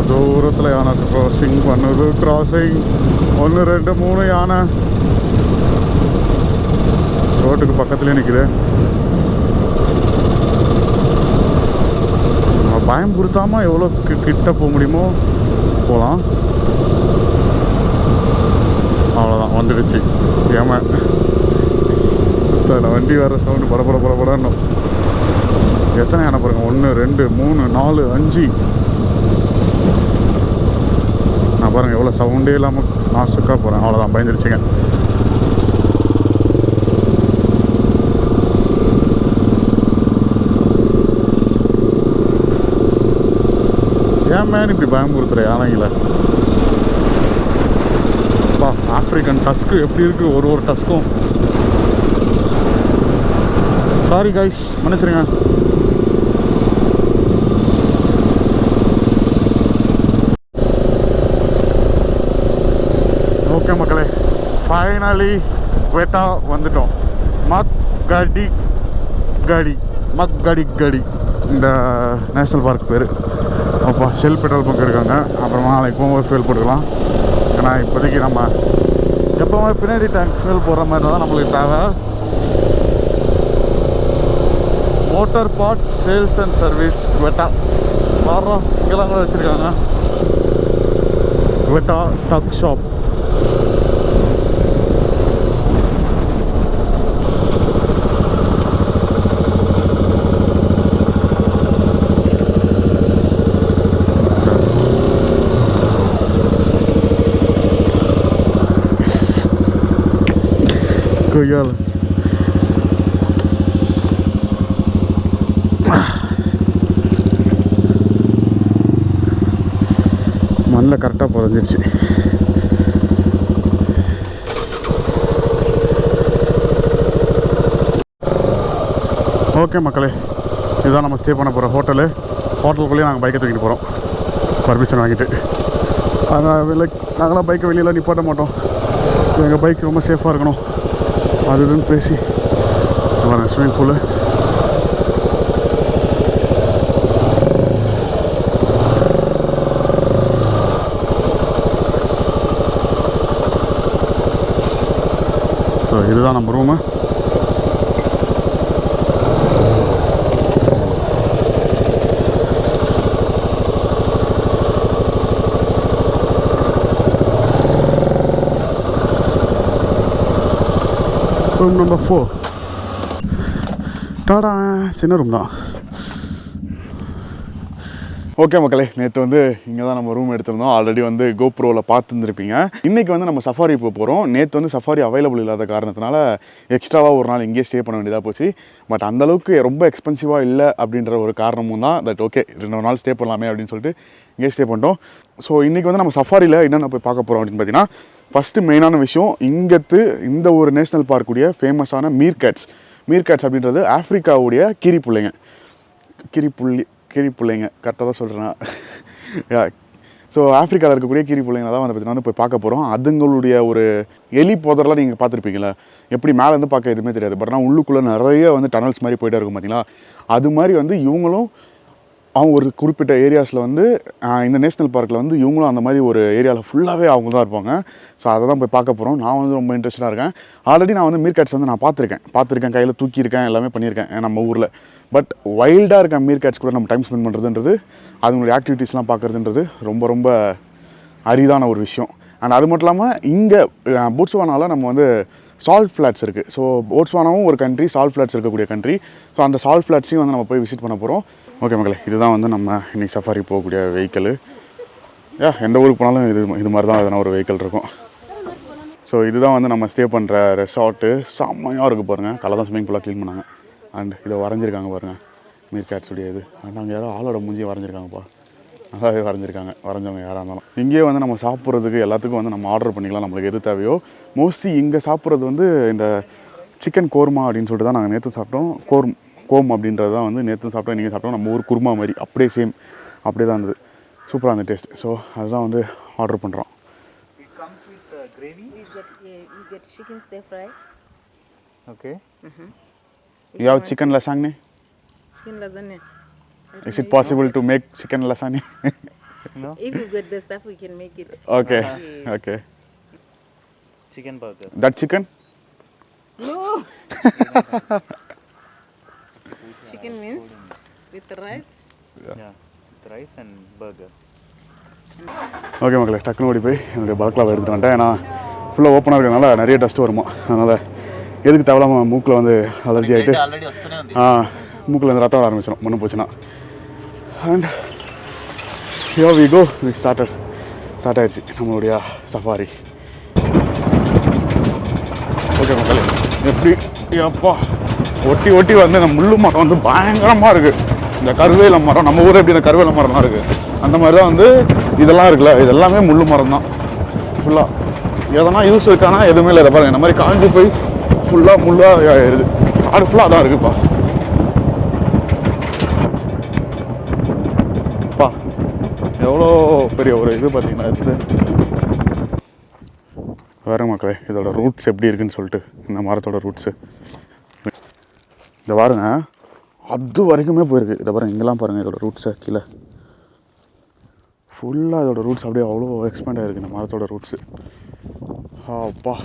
தூரத்தில் யானை க்ராசிங் பண்ணுது. கிராசிங் 1 2 3 யானை ரோட்டுக்கு பக்கத்துலேயே நிற்குது. நம்ம பயம் கொடுத்தாமல் எவ்வளோ கிட்ட போக முடியுமோ போகலாம். அவ்வளோதான், வந்துடுச்சு ஏமா. வண்டி வர்ற சவுண்டு படப்படன்னு. எத்தனை யானை பாருங்க, 1 2 3 4 5. நான் பாருங்கள் எவ்வளோ சவுண்டே இல்லாமல் நான் சுக்கா போகிறேன். அவ்வளோதான், பயந்துருச்சுங்க. ஏன் மேன் இப்படி பயமுறுத்துற யானைங்கள? அப்பா, ஆஃப்ரிக்கன் டஸ்க்கு எப்படி இருக்குது, ஒரு டஸ்க்கும். சாரி கைஸ், மன்னிச்சிருங்க. ஓகே மக்களே, ஃபைனலி குவெட்டா வந்துட்டோம். மக்கடி இந்த நேஷ்னல் பார்க் பேர். அப்பா, ஷெல் பெட்ரோல் பங்க் இருக்காங்க. அப்புறமா நாளைக்கு போகும்போது ஃபியூல் போட்டுக்கலாம். ஏன்னா இப்போதைக்கு நம்ம எப்போவுமே பின்னாடி டேங்க் ஃபியூல் போடுற மாதிரி தான் நம்மளுக்கு தேவை. Motor parts sales and service Quetta. வரோம், இங்கெல்லாம் கூட வச்சுருக்காங்க. Quetta tuck shop. கொய்யால மண்ணில் கரெக்டாக புதஞ்சிருச்சு. ஓகே மக்களே, இதுதான் நம்ம ஸ்டே பண்ண போகிற ஹோட்டலுக்குள்ளேயே நாங்கள் பைக்கை தூக்கிட்டு போகிறோம், பர்மிஷன் வாங்கிட்டு. அதனால் நாங்களாம் பைக்கை வெளியெல்லாம் நிப்பாட்ட மாட்டோம். எங்கள் பைக் ரொம்ப சேஃபாக இருக்கணும் அது இதுன்னு பேசி வரேன். ஸ்விம்மிங் பூலு ஸோ இதுதான் நம்ம ரூமு. Room number 4. டாடா, சின்ன ரூம் தான். ஓகே மக்களே, நேற்று வந்து இங்கே தான் நம்ம ரூம் எடுத்திருந்தோம். ஆல்ரெடி வந்து கோப்ரோவில் பார்த்துருந்துருப்பீங்க. இன்றைக்கி வந்து நம்ம சஃபாரி போகிறோம். நேற்று வந்து சஃபாரி அவைலபிள் இல்லாத காரணத்தினால எக்ஸ்ட்ராவாக ஒரு நாள் இங்கேயே ஸ்டே பண்ண வேண்டியதாக போச்சு. பட் அந்தளவுக்கு ரொம்ப எக்ஸ்பென்சிவாக இல்லை அப்படின்ற ஒரு காரணமும் தான் தட் ஓகே 2 நாள் ஸ்டே பண்ணலாமே அப்படின்னு சொல்லிட்டு இங்கே ஸ்டே பண்ணிட்டோம். ஸோ இன்றைக்கி வந்து நம்ம சஃபாரியில் என்னென்ன போய் பார்க்க போகிறோம் அப்படின்னு பார்த்தீங்கன்னா, ஃபஸ்ட்டு மெயினான விஷயம், இங்கத்து இந்த ஒரு நேஷ்னல் பார்க்குடைய ஃபேமஸான மீர்கேட்ஸ் அப்படின்றது ஆஃப்ரிக்காவுடைய கீரிப்புள்ளைங்க கரெக்டாக தான் சொல்கிறேன். ஸோ ஆஃப்ரிக்காவில் இருக்கக்கூடிய கீரிப்புள்ளைங்களை தான் வந்து பார்த்தீங்கன்னா போய் பார்க்க போகிறோம். அதுங்களுடைய ஒரு எலி போதரெலாம் நீங்கள் பார்த்துருப்பீங்களா, எப்படி மேலேருந்து பார்க்க எதுவுமே தெரியாது. பட் ஆனால் உள்ளுக்குள்ளே நிறைய வந்து டனல்ஸ் மாதிரி போய்ட்டே இருக்கும் பார்த்தீங்களா. அது மாதிரி வந்து இவங்களும் அவங்க ஒரு குறிப்பிட்ட ஏரியாஸில் வந்து இந்த நேஷ்னல் பார்க்கில் வந்து இவங்களும் அந்த மாதிரி ஒரு ஏரியாவில் ஃபுல்லாகவே அவங்க தான் இருப்பாங்க. ஸோ அதை தான் போய் பார்க்க போகிறோம். நான் வந்து ரொம்ப இன்ட்ரெஸ்டாக இருக்கேன். ஆல்ரெடி நான் வந்து மீர்கேட்ஸ் வந்து நான் பார்த்துருக்கேன், கையில் தூக்கியிருக்கேன், எல்லாமே பண்ணியிருக்கேன் நம்ம ஊரில். பட் வைல்டாக இருக்க மீர்கேட்ஸ் கூட நம்ம டைம் ஸ்பெண்ட் பண்ணுறதுன்றது, அதுங்களுடைய ஆக்டிவிட்டீஸ்லாம் பார்க்குறதுன்றது ரொம்ப ரொம்ப அரிதான ஒரு விஷயம். அண்ட் அது மட்டும் இல்லாமல் இங்கே போட்ஸ்வானாவில் நம்ம வந்து சால்ட் ஃப்ளாட்ஸ் இருக்குது. ஸோ போட்ஸ்வானாவும் ஒரு கண்ட்ரி, சால்ட் ஃப்ளாட்ஸ் இருக்கக்கூடிய கண்ட்ரி. ஸோ அந்த சால்ட் ஃப்ளாட்ஸையும் வந்து நம்ம போய் விசிட் பண்ண போகிறோம். ஓகே மக்களே, இதுதான் வந்து நம்ம இன்றைக்கி சஃபாரி போகக்கூடிய வெஹிக்கிள். எந்த ஊருக்கு போனாலும் இது மாதிரி தான் எதனா ஒரு வெஹிக்கிள் இருக்கும். ஸோ இதுதான் வந்து நம்ம ஸ்டே பண்ணுற ரெசார்ட்டு. செம்மையாக இருக்குது பாருங்கள். கலை தான் ஸ்விம்மிங் பூலாக க்ளீன் பண்ணாங்க. அண்ட் இதை வரைஞ்சிருக்காங்க பாருங்கள், மீர்கேட்ஸுடைய இது. அண்ட் அங்கே யாரோ ஆளோட மூஞ்சியை வரைஞ்சிருக்காங்கப்பா, நல்லாவே வரைஞ்சிருக்காங்க வரைஞ்சவங்க யாராக இருந்தாலும். இங்கேயே வந்து நம்ம சாப்பிட்றதுக்கு எல்லாத்துக்கும் வந்து நம்ம ஆர்டர் பண்ணிக்கலாம், நம்மளுக்கு எது தேவையோ. மோஸ்ட்லி இங்கே சாப்பிட்றது வந்து இந்த சிக்கன் கோர்மா அப்படின்னு சொல்லிட்டு தான் நாங்கள் நேற்று சாப்பிட்டோம். கோம் அப்படின்றது தான் வந்து நேற்று சாப்பிட்டோம், நீங்கள் சாப்பிட்டோம். நம்ம ஊர் குருமா மாதிரி அப்படியே சேம் அப்படியே தான் இருந்தது. சூப்பராக இருந்தது டேஸ்ட். ஸோ அதுதான் வந்து ஆர்டர் பண்ணுறோம். It comes with gravy. You get chicken stir fry. Okay. You have chicken lasagne? Chicken lasagna. Is it possible to make chicken lasagne? No? If you've got the stuff, we can make it. Okay Yes. Okay Chicken burger. That chicken Chicken means with rice. Yeah. With rice and burger. Okay மக்களே, டக்குனு ஓடி போய் என்னுடைய பல்க்லாவை எடுத்துகிட்டு வந்துட்டேன். ஏன்னா ஃபுல்லாக ஓப்பனாக இருக்கிறதுனால நிறைய டஸ்ட் வருமா, அதனால் எதுக்கு தேவையில்லாமல் மூக்கில் வந்து அலர்ஜி ஆகிட்டு Already வஸ்துனே வந்து. மூக்கில் வந்து ரத்தம் வர ஆரம்பிச்சிடும் ஒன்றும் போச்சுன்னா. And yo we go we start ஆயிடுச்சு நம்மளுடைய சஃபாரி. ஓகே மக்களே, எப்படி அப்பா ஒட்டி ஒட்டி வந்து இந்த முள்ளு மரம் வந்து பயங்கரமாக இருக்குது. இந்த கருவேல மரம், நம்ம ஊரில் எப்படி இந்த கருவேல மரம்லாம் இருக்குது, அந்த மாதிரி தான் வந்து இதெல்லாம் இருக்குல்ல, இது எல்லாமே முள்ளு மரம் தான் ஃபுல்லாக. எதனா யூஸ் இருக்கானா எதுவுமே இல்லை. இதை பாருங்கள், இந்த மாதிரி காஞ்சி போய் ஃபுல்லாக முள்ளாக ஆயிடுது. காடு ஃபுல்லாக அதான் இருக்குப்பா. பா எவ்வளோ பெரிய ஒரு இது பார்த்தீங்கன்னா இருக்குது. வேறு மக்களே, இதோட ரூட்ஸ் எப்படி இருக்குன்னு சொல்லிட்டு, இந்த மரத்தோட ரூட்ஸு இதை பாருங்க, அது வரைக்குமே போயிருக்கு. இதை பாருங்கள், இங்கெல்லாம் பாருங்கள் இதோட ரூட்ஸை கீழே ஃபுல்லாக இதோட ரூட்ஸ் அப்படியே அவ்வளோ எக்ஸ்பேண்ட் ஆகிருக்கு இந்த மரத்தோட ரூட்ஸு. அப்பா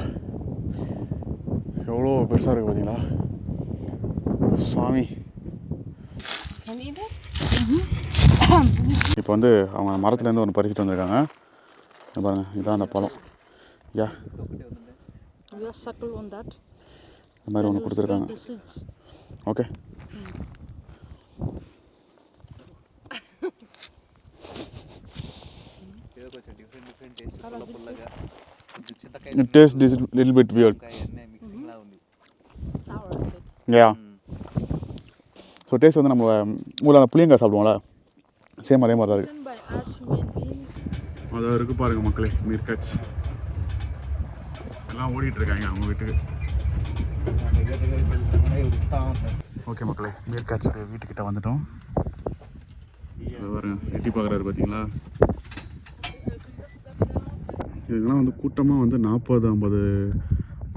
எவ்வளோ பெருசாக இருக்குது பார்த்தீங்களா சாமி. இப்போ வந்து அவங்க மரத்துலேருந்து ஒன்று பறிச்சுட்டு வந்திருக்காங்க. இதை பாருங்கள், இதுதான் அந்த பழம். யா We are circle on that. இந்த மாதிரி ஒன்று கொடுத்துருக்காங்க. The seeds. ஓகே, ఏదో కొంచెం డిఫరెంట్ టేస్ట్ పుల్లగా కొంచెం చింతకాయ it tastes this little bit weird. అన్నీ మిక్సింగ్ లా ఉంది. Sour. I said. Yeah. So taste வந்து நம்ம ஊரில் அந்த புளியங்காய் சாப்பிடுவோம்ல, சேம் அதே மாதிரி தான் இருக்குது. Eaten by us human beings. அதான் இருக்குது பாருங்கள் மக்களே, மீர் கட்ச் எல்லாம் ஓடிட்டுருக்காங்க அவங்க வீட்டுக்கு. ஓகே மக்களே, மீர் கட்ச் வீட்டுக்கிட்ட வந்துட்டோம். பாருங்க, எட்டி பார்க்குறாரு பார்த்தீங்களா. இதுக்கெல்லாம் வந்து கூட்டமாக வந்து 40-50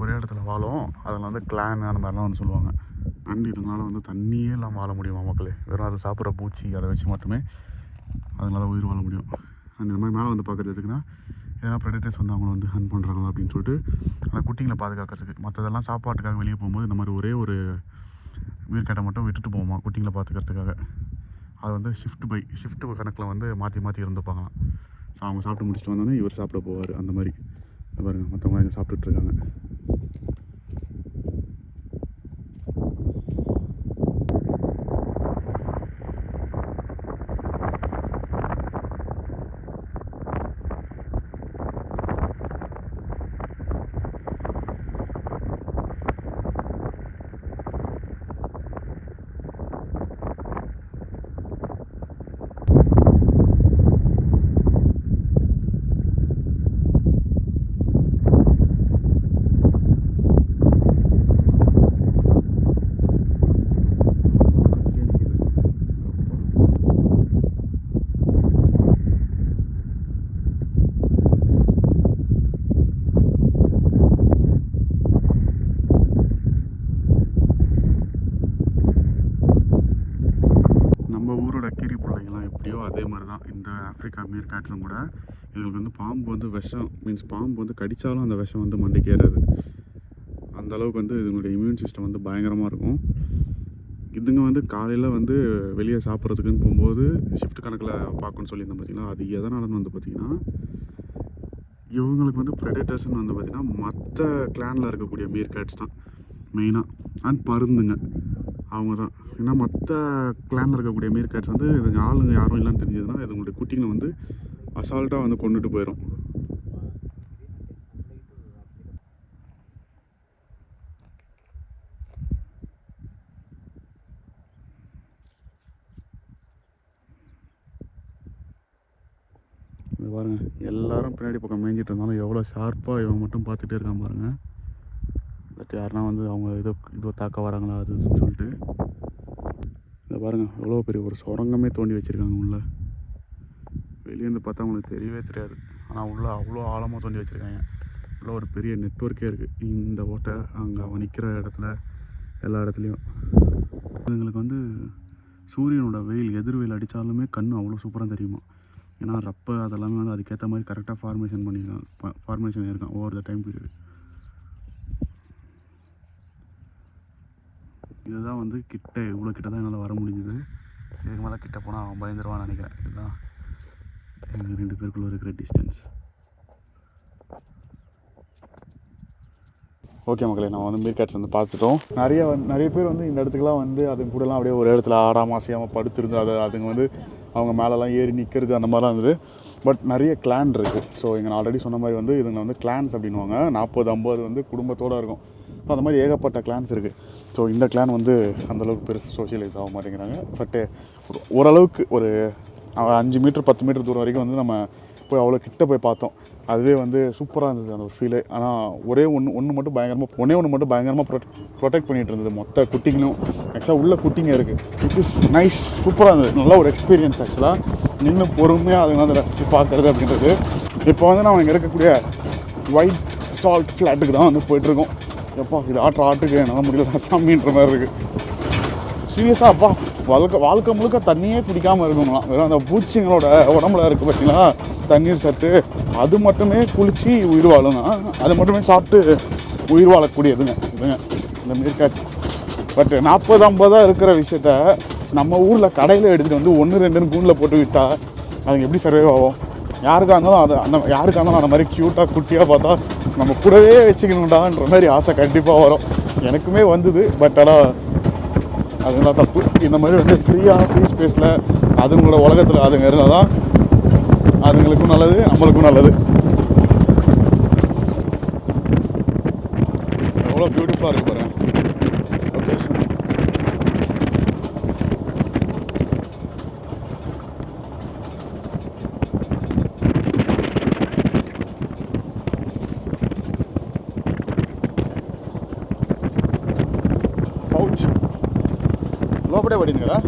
ஒரே இடத்துல வாழும். அதில் வந்து கிளான் அந்த மாதிரிலாம் வந்து சொல்லுவாங்க. அண்ட் இதனால் வந்து தண்ணியே இல்லாமல் வாழ முடியுமா மக்களே, வெறும் அதை சாப்பிட்ற பூச்சி அதை வச்சு மட்டுமே அதனால உயிர் வாழ முடியும். அண்ட் இந்த மாதிரி மேலே வந்து பார்க்குறது எதுக்குன்னா, ஏன்னா ப்ரெடேட்டர்ஸ் வந்து அவங்கள வந்து ஹண்ட் பண்ணுறாங்களா அப்படின்னு சொல்லிட்டு அந்த குட்டிங்களை பாதுகாக்கிறதுக்கு. மற்றதெல்லாம் சாப்பாட்டுக்காக வெளியே போகும்போது இந்த மாதிரி ஒரே ஒரு வீர்க்கட்டை மட்டும் விட்டுட்டு போவோமா குட்டிங்களை பார்த்துக்கிறதுக்காக. அது வந்து ஷிஃப்ட் கணக்கில் வந்து மாற்றி இருந்துப்பாங்களாம். ஸோ அவங்க சாப்பிட்டு முடிச்சுட்டு வந்தோன்னே இவர் சாப்பிட போவார். அந்த மாதிரி பாருங்கள், மற்றவங்க இங்கே சாப்பிட்டுட்ருக்காங்க. அதே மாதிரி தான் இந்த ஆஃப்ரிக்கா மீர் கேட்ஸும் கூட. இதுங்களுக்கு வந்து பாம்பு வந்து விஷம், மீன்ஸ் பாம்பு வந்து கடித்தாலும் அந்த விஷம் வந்து மண்டைக்கு ஏறாது. அந்த அளவுக்கு வந்து இதுங்களுடைய இம்யூன் சிஸ்டம் வந்து பயங்கரமாக இருக்கும். இதுங்க வந்து காலையில் வந்து வெளியே சாப்பிட்றதுக்குன்னு போகும்போது ஷிஃப்ட் கணக்கில் பார்க்கணுன்னு சொல்லியிருந்தேன் பார்த்தீங்களா. அது எதனாலன்னு வந்து பார்த்திங்கன்னா, இவங்களுக்கு வந்து ப்ரெடேட்டர்ஸ்னு வந்து பார்த்திங்கன்னா மற்ற கிளானில் இருக்கக்கூடிய மீர் கேட்ஸ் தான் மெயினாக. அண்ட் பருந்துங்க அவங்க தான். ஏன்னா மற்ற கிளானில் இருக்கக்கூடிய மீர் கேட்ஸ் வந்து இதுங்க ஆளுங்க யாரும் இல்லைன்னு தெரிஞ்சதுன்னா இதுங்களுடைய குட்டிங்களை வந்து அசால்ட்டாக வந்து கொண்டுட்டு போயிடும். இது பாருங்கள், எல்லோரும் பின்னாடி பக்கம் மேய்ஞ்சிட்டு இருந்தாலும் எவ்வளோ ஷார்ப்பாக இவன் மட்டும் பார்த்துட்டே இருக்கான் பாருங்கள். பட் யாருனா வந்து அவங்க இதோ தாக்க வராங்களா அது இதுன்னு சொல்லிட்டு. இதை பாருங்கள், எவ்வளோ பெரிய ஒரு சுரங்கமே தோண்டி வச்சுருக்காங்க உள்ள. வெளியேருந்து பார்த்தா அவங்களுக்கு தெரியவே தெரியாது, ஆனால் உள்ளே அவ்வளோ ஆழமாக தோண்டி வச்சுருக்காங்க. உள்ள ஒரு பெரிய நெட்வொர்க்கே இருக்குது. இந்த ஓட்டை அங்கே அவன் நிற்கிற இடத்துல எல்லா இடத்துலையும். இதுங்களுக்கு வந்து சூரியனோட வெயில் எதிர் வெயில் அடித்தாலுமே கண் அவ்வளோ சூப்பராக தெரியுமா. ஏன்னா ரப்பை அதெல்லாமே வந்து அதுக்கேற்ற மாதிரி கரெக்டாக ஃபார்மேஷன் இருக்கும் ஓவர் த டைம் பீரியட். இதுதான் வந்து கிட்ட இவ்வளோ கிட்ட தான் என்னால் வர முடிஞ்சுது. இதுக்கு மேலே கிட்ட போனால் அவன் பயந்துருவான்னு நினைக்கிறேன். இதுதான் எங்கள் 2 பேருக்குள்ளே இருக்கிற டிஸ்டன்ஸ். ஓகே மக்களே, நம்ம வந்து மீர்காட்ஸ் வந்து பார்த்துட்டோம். நிறைய பேர் வந்து இந்த இடத்துக்குலாம் வந்து அதுங்க கூடலாம் அப்படியே ஒரு இடத்துல ஆடாமல் அசையாமல் படுத்துருந்து அதுங்க வந்து அவங்க மேலெலாம் ஏறி நிற்கிறது அந்த மாதிரிலாம் இருந்தது. பட் நிறைய கிளான் இருக்குது. ஸோ இங்கே நான் ஆல்ரெடி சொன்ன மாதிரி வந்து இதுங்க வந்து கிளான்ஸ் அப்படின்வாங்க. 40-50 வந்து குடும்பத்தோடு இருக்கும். ஸோ அந்த மாதிரி ஏகப்பட்ட கிளான்ஸ் இருக்குது. ஸோ இந்த கிளான் வந்து அந்தளவுக்கு பெருசு சோஷியலைஸ் ஆக மாட்டேங்கிறாங்க. பட்டு ஓரளவுக்கு ஒரு 5 மீட்டர் 10 மீட்டர் தூரம் வரைக்கும் வந்து நம்ம போய் அவ்வளோ கிட்ட போய் பார்த்தோம். அதுவே வந்து சூப்பராக இருந்தது அந்த ஒரு ஃபீலே. ஆனால் ஒன்று மட்டும் பயங்கரமாக ப்ரொடெக்ட் பண்ணிகிட்டு இருந்தது மொத்த குட்டிங்களும். ஆக்சுவலாக உள்ள குட்டிங்க இருக்குது. இட் இஸ் நைஸ், சூப்பராக இருந்தது. நல்ல ஒரு எக்ஸ்பீரியன்ஸ் ஆக்சுவலாக. நின்று பொறுமையாக அதுங்க வந்து ரசித்து பார்க்குறது அப்படின்றது. இப்போ வந்து நம்ம இங்கே இருக்கக்கூடிய ஒயிட் சால்ட் ஃப்ளாட்டுக்கு தான் வந்து போயிட்டுருக்கோம். எப்பா இது ஆட்டுக்கு என்னால் முடியல சாமின்ற மாதிரி இருக்குது. சீரியஸாக அப்பா வாழ்க்கை முழுக்க தண்ணியே குடிக்காமல் இருக்குங்களாம். வெறும் அந்த பூச்சிங்களோட உடம்புல இருக்குது பார்த்தீங்களா தண்ணீர் சத்து, அது மட்டுமே குளித்து உயிர் வாழுங்க. அது மட்டுமே சாப்பிட்டு உயிர் வாழக்கூடியதுங்க இதுங்க இந்த மீர்காட்ஸ். பட் 40-50 இருக்கிற விஷயத்த நம்ம ஊரில் கடையில் எடுத்துகிட்டு வந்து 1-2 கூண்டில் போட்டு விட்டால் அதுங்க எப்படி சர்வைவ் ஆகும்? யாருக்காக இருந்தாலும் அந்த மாதிரி க்யூட்டாக குட்டியாக பார்த்தா நம்ம கூடவே வச்சுக்கணுண்டான்ற மாதிரி ஆசை கண்டிப்பாக வரும். எனக்குமே வந்தது. பட் ஆனால் அதுங்களாம் தப்பு. இந்த மாதிரி வந்து ஃப்ரீ ஸ்பேஸில் அதுங்களோட உலகத்தில் அதுங்க இருந்தால் தான் அதுங்களுக்கும் நல்லது, நம்மளுக்கும் நல்லது. எவ்வளோ பியூட்டிஃபுல்லாக இருக்கு பாருங்க லொக்கேஷன். பவுச் லோபடே படிங்களா?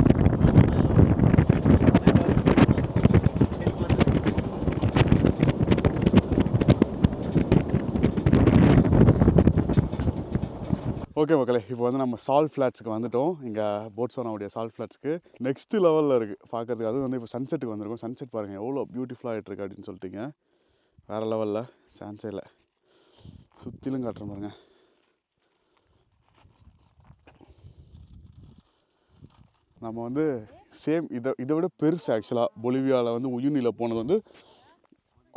ஓகே மக்களே, இப்போ வந்து நம்ம சால்ட் ஃப்ளாட்ஸுக்கு வந்துவிட்டோம். இங்கே போட்ஸ்வானாவுடைய சால்ட் ஃப்ளாட்ஸுக்கு நெக்ஸ்ட்டு லெவலில் இருக்குது பார்க்கறதுக்கு. அதுவும் வந்து இப்போ சன்செட்டுக்கு வந்திருக்கும். சன்செட் பாருங்கள் எவ்வளோ பியூட்டிஃபுல்லாக ஆகிட்டுருக்கு அப்படின்னு சொல்லிட்டீங்க. வேறு லெவலில் சான்ஸே இல்லை. சுற்றிலும் காட்டுறேன் பாருங்க. நம்ம வந்து சேம் இதை விட பெருசு ஆக்சுவலாக பொலிவியாவில் வந்து உயுனியில் போனது வந்து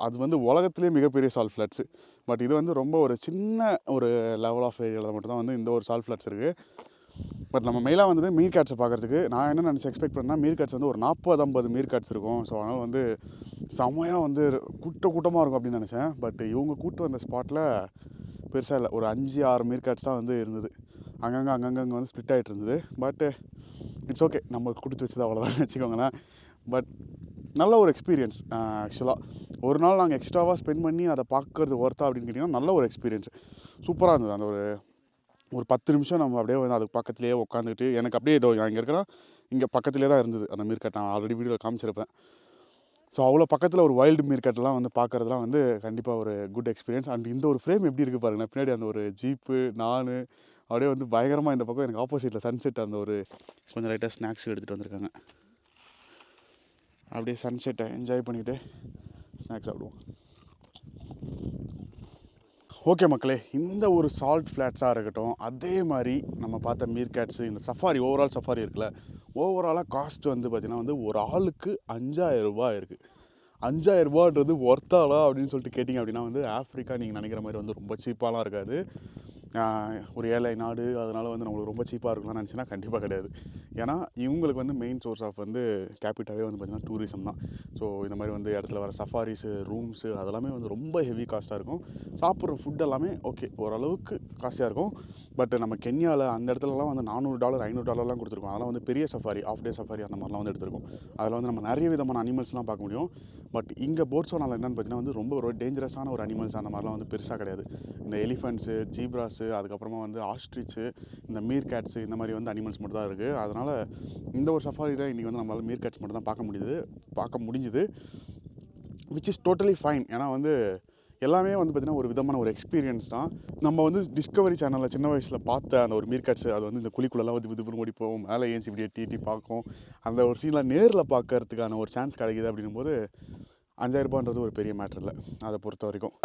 அது வந்து உலகத்துலேயே மிகப்பெரிய சால்ட் ஃப்ளாட்ஸு. பட் இது வந்து ரொம்ப ஒரு சின்ன ஒரு லெவல் ஆஃப் ஏரியாவில் மட்டும்தான் வந்து இந்த ஒரு சால்ட் ஃப்ளாட்ஸ் இருக்குது. பட் நம்ம மெயிலாக வந்து மீர்காட்ஸை பார்க்குறதுக்கு நான் என்ன நினச்சி எக்ஸ்பெக்ட் பண்ணேன்னா மீர்காட்ஸ் வந்து ஒரு 40-50 மீர்காட்ஸ் இருக்கும். ஸோ அதனால் வந்து செம்மையாக வந்து கூட்டமாக இருக்கும் அப்படின்னு நினச்சேன். பட் இவங்க கூட்டு வந்த ஸ்பாட்டில் பெருசாக இல்லை, ஒரு 5-6 மீர்காட்ஸ் தான் வந்து இருந்தது. அங்கங்கே வந்து ஸ்ப்ளிட் ஆகிட்டு இருந்தது. பட் இட்ஸ் ஓகே, நம்மளுக்கு கொடுத்து வச்சது அவ்வளோதான் வச்சுக்கோங்களேன். பட் நல்ல ஒரு எக்ஸ்பீரியன்ஸ். ஆக்சுவலாக ஒரு நாள் நாங்கள் எக்ஸ்ட்ராவாக ஸ்பெண்ட் பண்ணி அதை பார்க்குறது ஒர்த்தா அப்படின்னு கேட்டிங்கன்னா நல்ல ஒரு எக்ஸ்பீரியன்ஸ். சூப்பராக இருந்தது. அந்த ஒரு 10 நிமிஷம் நம்ம அப்படியே வந்து அதுக்கு பக்கத்துலேயே உட்காந்துட்டு எனக்கு அப்படியே ஏதோ இங்கே இருக்கிறா இங்கே பக்கத்துலேயே தான் இருந்தது அந்த மீர்காட். நான் ஆல்ரெடி வீடியோவில் காமிச்சிருப்பேன். ஸோ அவ்வளோ பக்கத்தில் ஒரு வைல்டு மீர்காட்டெலாம் வந்து பார்க்குறதுலாம் வந்து கண்டிப்பாக ஒரு குட் எக்ஸ்பீரியன்ஸ். அண்ட் இந்த ஒரு ஃப்ரேம் எப்படி இருக்குது பாருங்கள். பின்னாடி அந்த ஒரு ஜீப்பு நான் அப்படியே வந்து பயங்கரமாக இந்த பக்கம் எனக்கு ஆப்போசிட்டில் சன்செட் அந்த ஒரு கொஞ்சம் லைட்டாக ஸ்நாக்ஸ் எடுத்துகிட்டு வந்திருக்காங்க. அப்படியே சன்செட்டை என்ஜாய் பண்ணிவிட்டு ஸ்நாக்ஸ் சாப்பிடுவோம். ஓகே மக்களே, இந்த ஒரு சால்ட் ஃப்ளாட்ஸாக இருக்கட்டும், அதே மாதிரி நம்ம பார்த்த மீர்காட்ஸு, இந்த சஃபாரி ஓவரால் சஃபாரி இருக்குல்ல, ஓவராலாக காஸ்ட் வந்து பார்த்திங்கன்னா வந்து ஒரு ஆளுக்கு 5000 ரூபா இருக்குது. 5000 ரூபான்றது ஒர்த்தாலா அப்படின்னு சொல்லிட்டு கேட்டிங்க அப்படின்னா வந்து ஆஃப்ரிக்கா நீங்கள் நினைக்கிற மாதிரி வந்து ரொம்ப சீப்பாலாம் இருக்காது. ஒரு ஏழை நாடு அதனால் வந்து நம்மளுக்கு ரொம்ப சீப்பாக இருக்கலாம்னு நினச்சின்னா கண்டிப்பாக கிடையாது. ஏன்னா இவங்களுக்கு வந்து மெயின் சோர்ஸ் ஆஃப் வந்து கேபிட்டாவே வந்து பார்த்திங்கன்னா டூரிசம் தான். ஸோ இந்த மாதிரி வந்து இடத்துல வர சஃபாரிஸு, ரூம்ஸு அதெல்லாமே வந்து ரொம்ப ஹெவி காஸ்ட்டாக இருக்கும். சாப்பிட்ற ஃபுட் எல்லாமே ஓகே ஓரளவுக்கு காஸ்ட்லியாக இருக்கும். பட் நம்ம கென்யாவில் அந்த இடத்துலலாம் வந்து $400 $500 கொடுத்துருக்கோம். அதெல்லாம் வந்து பெரிய சஃபாரி, ஆஃப் டே சஃபாரி அந்த மாதிரிலாம் வந்து எடுத்துருக்கோம். அதில் வந்து நம்ம நிறைய விதமான அனிமல்ஸ்லாம் பார்க்க முடியும். பட் இங்கே போட்ஸ்வானாவில் என்னென்னு பார்த்தீங்கன்னா வந்து ரொம்ப ஒரு டேஞ்சரஸான ஒரு அனிமல்ஸ் அந்த மாதிரிலாம் வந்து பெருசாக கிடையாது. இந்த எலிஃபெண்ட்ஸு, ஜீப்ராஸு, அதுக்கப்புறமா வந்து ஆஸ்ட்ரிச்சு, இந்த மீர்காட்ஸு இந்த மாதிரி வந்து அனிமல்ஸ் மட்டும் தான் இருக்குது. அதனால் இந்த ஒரு சஃபாரியில் இன்றைக்கி வந்து நம்மளால் மீர்காட்ஸ் மட்டும் தான் பார்க்க முடிஞ்சுது. Which is totally fine. ஏன்னா வந்து எல்லாமே வந்து பார்த்திங்கன்னா ஒரு விதமான ஒரு எக்ஸ்பீரியன்ஸ் தான். நம்ம வந்து டிஸ்கவரி சேனலில் சின்ன வயசில் பார்த்த அந்த ஒரு மீர்கட்ஸ், அது வந்து இந்த குழிக்குள்ளெல்லாம் வந்து விதுப்புன்னு ஓடி போகும், மேலே ஏஞ்சி இப்படியே டீ பார்க்கும், அந்த ஒரு சீனில் நேரில் பார்க்கறதுக்கான ஒரு சான்ஸ் கிடைக்குது அப்படின்னும் போது 5000 ரூபான்றது ஒரு பெரிய மேட்ரு இல்லை அதை பொறுத்த வரைக்கும்.